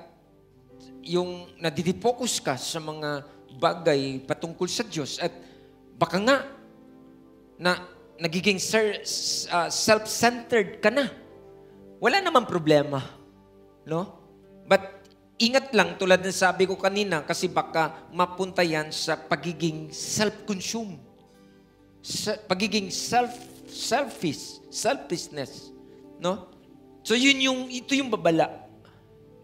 yung nadidifocus ka sa mga bagay patungkol sa Diyos, at baka nga, na nagiging self-centered ka na. Wala namang problema. No? But ingat lang tulad ng sabi ko kanina kasi baka mapunta yan sa pagiging self-consume. Pagiging selfishness. No? So ito yung babala.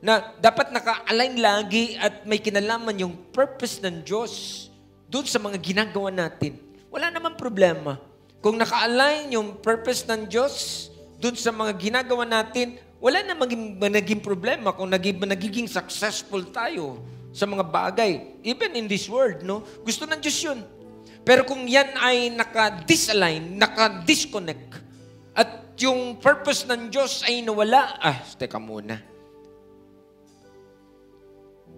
Na dapat naka-align lagi at may kinalaman yung purpose ng Diyos doon sa mga ginagawa natin. Wala namang problema. Kung naka-align yung purpose ng Diyos doon sa mga ginagawa natin, wala na naging problema kung nagiging successful tayo sa mga bagay. Even in this world, no? Gusto ng Diyos yun. Pero kung yan ay naka-disalign, naka-disconnect, at yung purpose ng Diyos ay nawala, teka muna.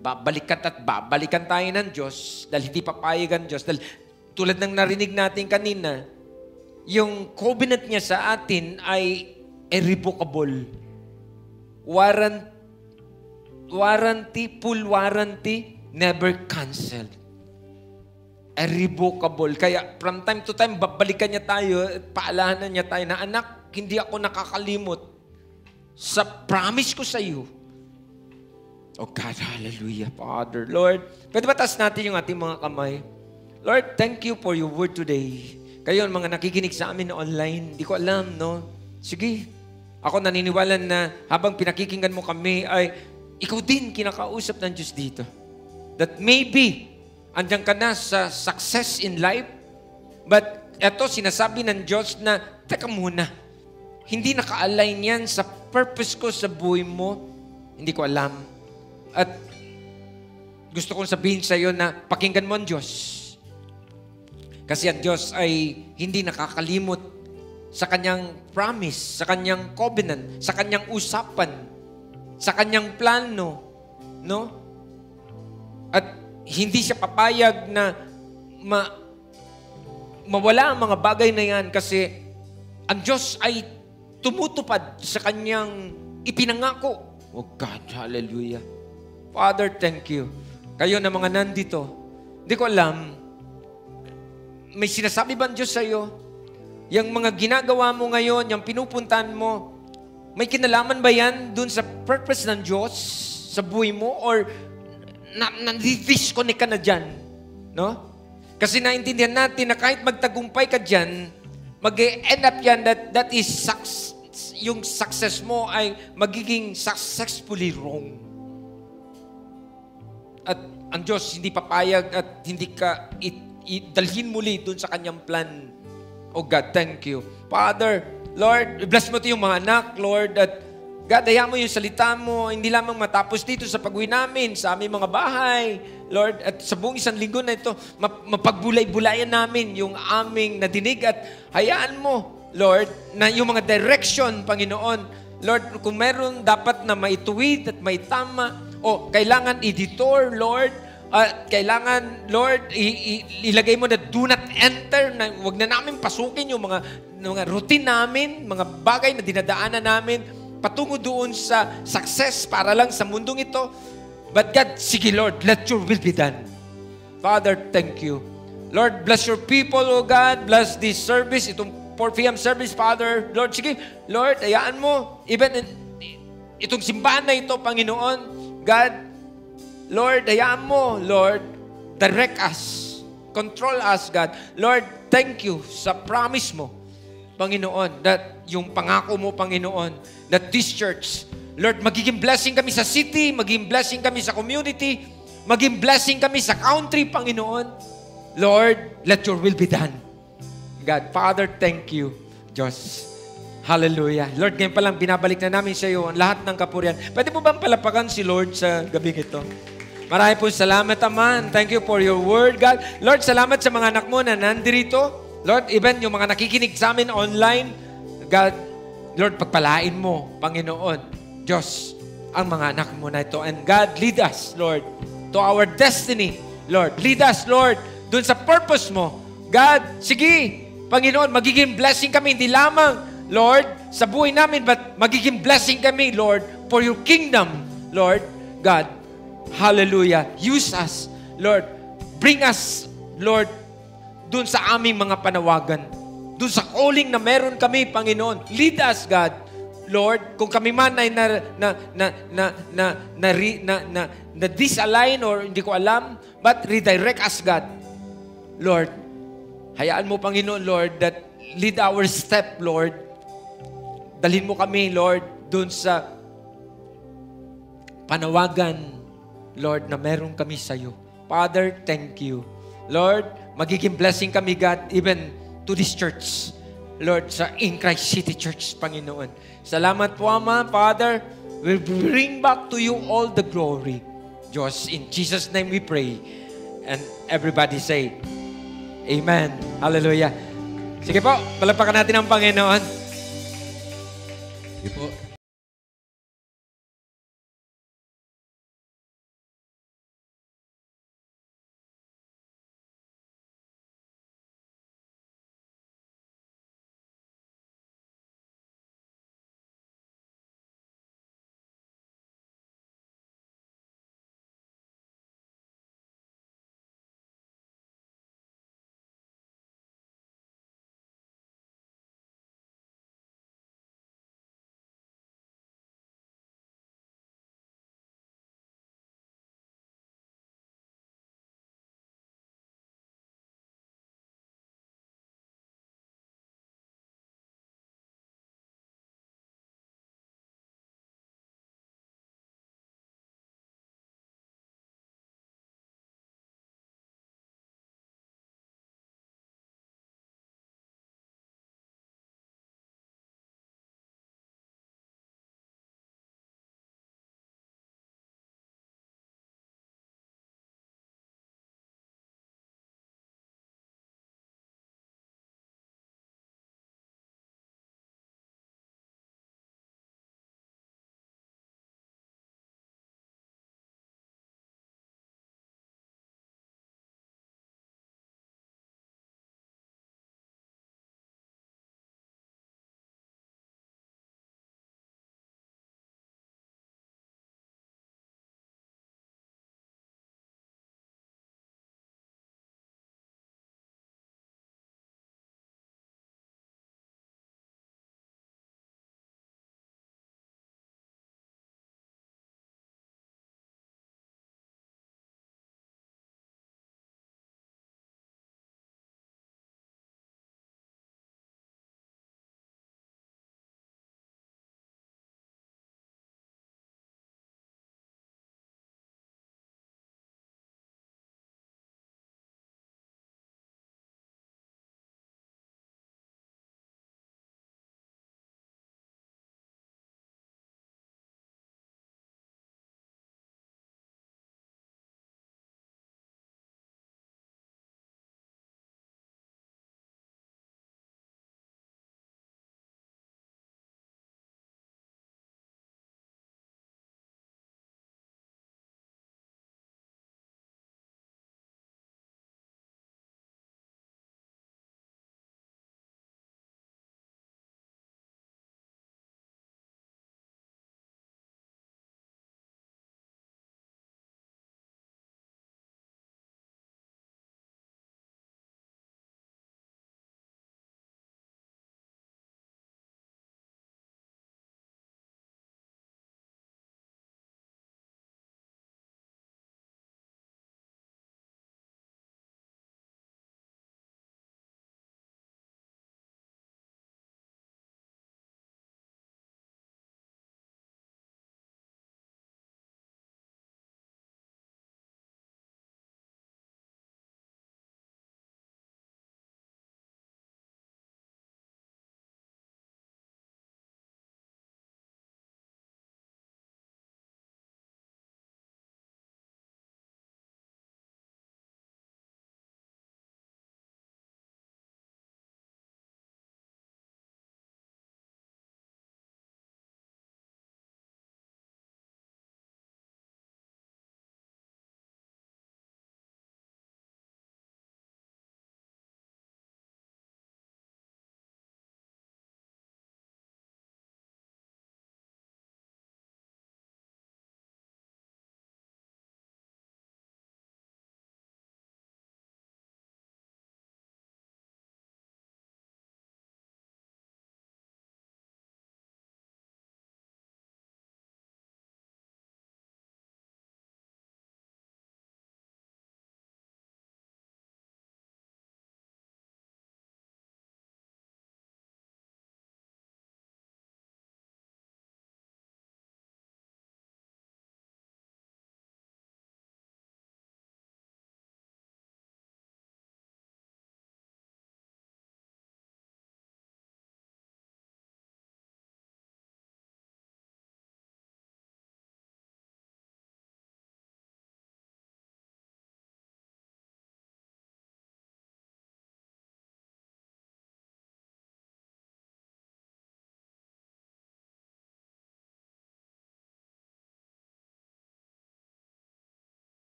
Babalikan tayo ng Diyos dahil hindi papayag ang Diyos. Dahil tulad ng narinig natin kanina, yung covenant niya sa atin ay irrevocable. Full warranty, never canceled. Irrevocable. Kaya from time to time, babalikan niya tayo, paalahanan niya tayo na, anak, hindi ako nakakalimot sa promise ko sa iyo. Oh God, hallelujah, Father. Lord, pwede ba taas natin yung ating mga kamay? Lord, thank you for your word today. Kayo, mga nakikinig sa amin online, hindi ko alam, no? Sige. Ako naniniwala na habang pinakikinggan mo kami ay ikaw din kinakausap ng Diyos dito. That maybe andyan ka na sa success in life, but eto sinasabi ng Diyos na, teka muna, hindi naka-align yan sa purpose ko sa buhay mo. Hindi ko alam. At gusto kong sabihin sa iyo na pakinggan mo ang Diyos. Kasi ang Diyos ay hindi nakakalimot sa kanyang promise, sa kanyang covenant, sa kanyang usapan, sa kanyang plano, no? At hindi siya papayag na mawala ang mga bagay na yan kasi ang Diyos ay tumutupad sa kanyang ipinangako. Oh God, hallelujah. Father, thank you. Kayo na mga nandito, hindi ko alam, may sinasabi ba ang Diyos sa iyo? Yung mga ginagawa mo ngayon, yung pinupuntahan mo, may kinalaman ba yan dun sa purpose ng Diyos sa buhay mo? Or na-disconnect ka na dyan? No? Kasi naintindihan natin na kahit magtagumpay ka dyan, mag-end up yan that is yung success mo ay magiging successfully wrong. At ang Diyos hindi papayag at hindi ka dalhin muli dun sa kanyang plan. Oh God, thank you. Father, Lord, bless mo ito yung mga anak, Lord, at God, hayaan mo yung salita mo, hindi lamang matapos dito sa pag-uwi namin, sa aming mga bahay, Lord, at sa buong isang linggo na ito, mapagbulay-bulayan namin yung aming nadinig at hayaan mo, Lord, na yung mga direction, Panginoon, Lord, kung meron dapat na maituwid at may tama, o kailangan editor, Lord, kailangan, Lord, ilagay mo na do not enter, na huwag na namin pasukin yung mga routine namin, mga bagay na dinadaanan namin, patungo doon sa success para lang sa mundong ito. But God, sige Lord, let your will be done. Father, thank you. Lord, bless your people, oh God, bless this service, itong 4 p.m. service, Father. Lord, sige, Lord, hayaan mo, even itong simbahan na ito, Panginoon, God, Lord, hayaan mo, Lord, direct us. Control us, God. Lord, thank you sa promise mo, Panginoon, that yung pangako mo, Panginoon, that this church, Lord, magiging blessing kami sa city, magiging blessing kami sa community, magiging blessing kami sa country, Panginoon. Lord, let your will be done. God, Father, thank you, Diyos. Hallelujah. Lord, ngayon palang binabalik na namin sa iyo ang lahat ng kapurihan. Pwede mo bang palapakan si Lord sa gabing ito? Marami po salamat, Ama. Thank you for your word, God. Lord, salamat sa mga anak mo na nandirito. Lord, even yung mga nakikinig sa amin online, God, Lord, pagpalain mo, Panginoon, Diyos, ang mga anak mo na ito. And God, lead us, Lord, to our destiny. Lord, lead us, Lord, dun sa purpose mo. God, sige, Panginoon, magiging blessing kami, hindi lamang, Lord, sa buhay namin, but magiging blessing kami, Lord, for your kingdom, Lord, God. Hallelujah. Use us, Lord. Bring us, Lord, dun sa aming mga panawagan. Dun sa calling na meron kami, Panginoon. Lead us, God. Lord, kung kami man ay na disalign or hindi ko alam, but redirect us, God. Lord, hayaan mo, Panginoon, Lord, that lead our step, Lord. Dalhin mo kami, Lord, dun sa panawagan, Lord, na meron kami sa iyo. Father, thank you. Lord, magiging blessing kami, God, even to this church. Lord, sa In Christ City Church, Panginoon. Salamat po, Ama, Father. We'll bring back to you all the glory. Diyos, in Jesus' name we pray. And everybody say, Amen. Hallelujah. Sige po, palagpakan natin ang Panginoon. Sige po.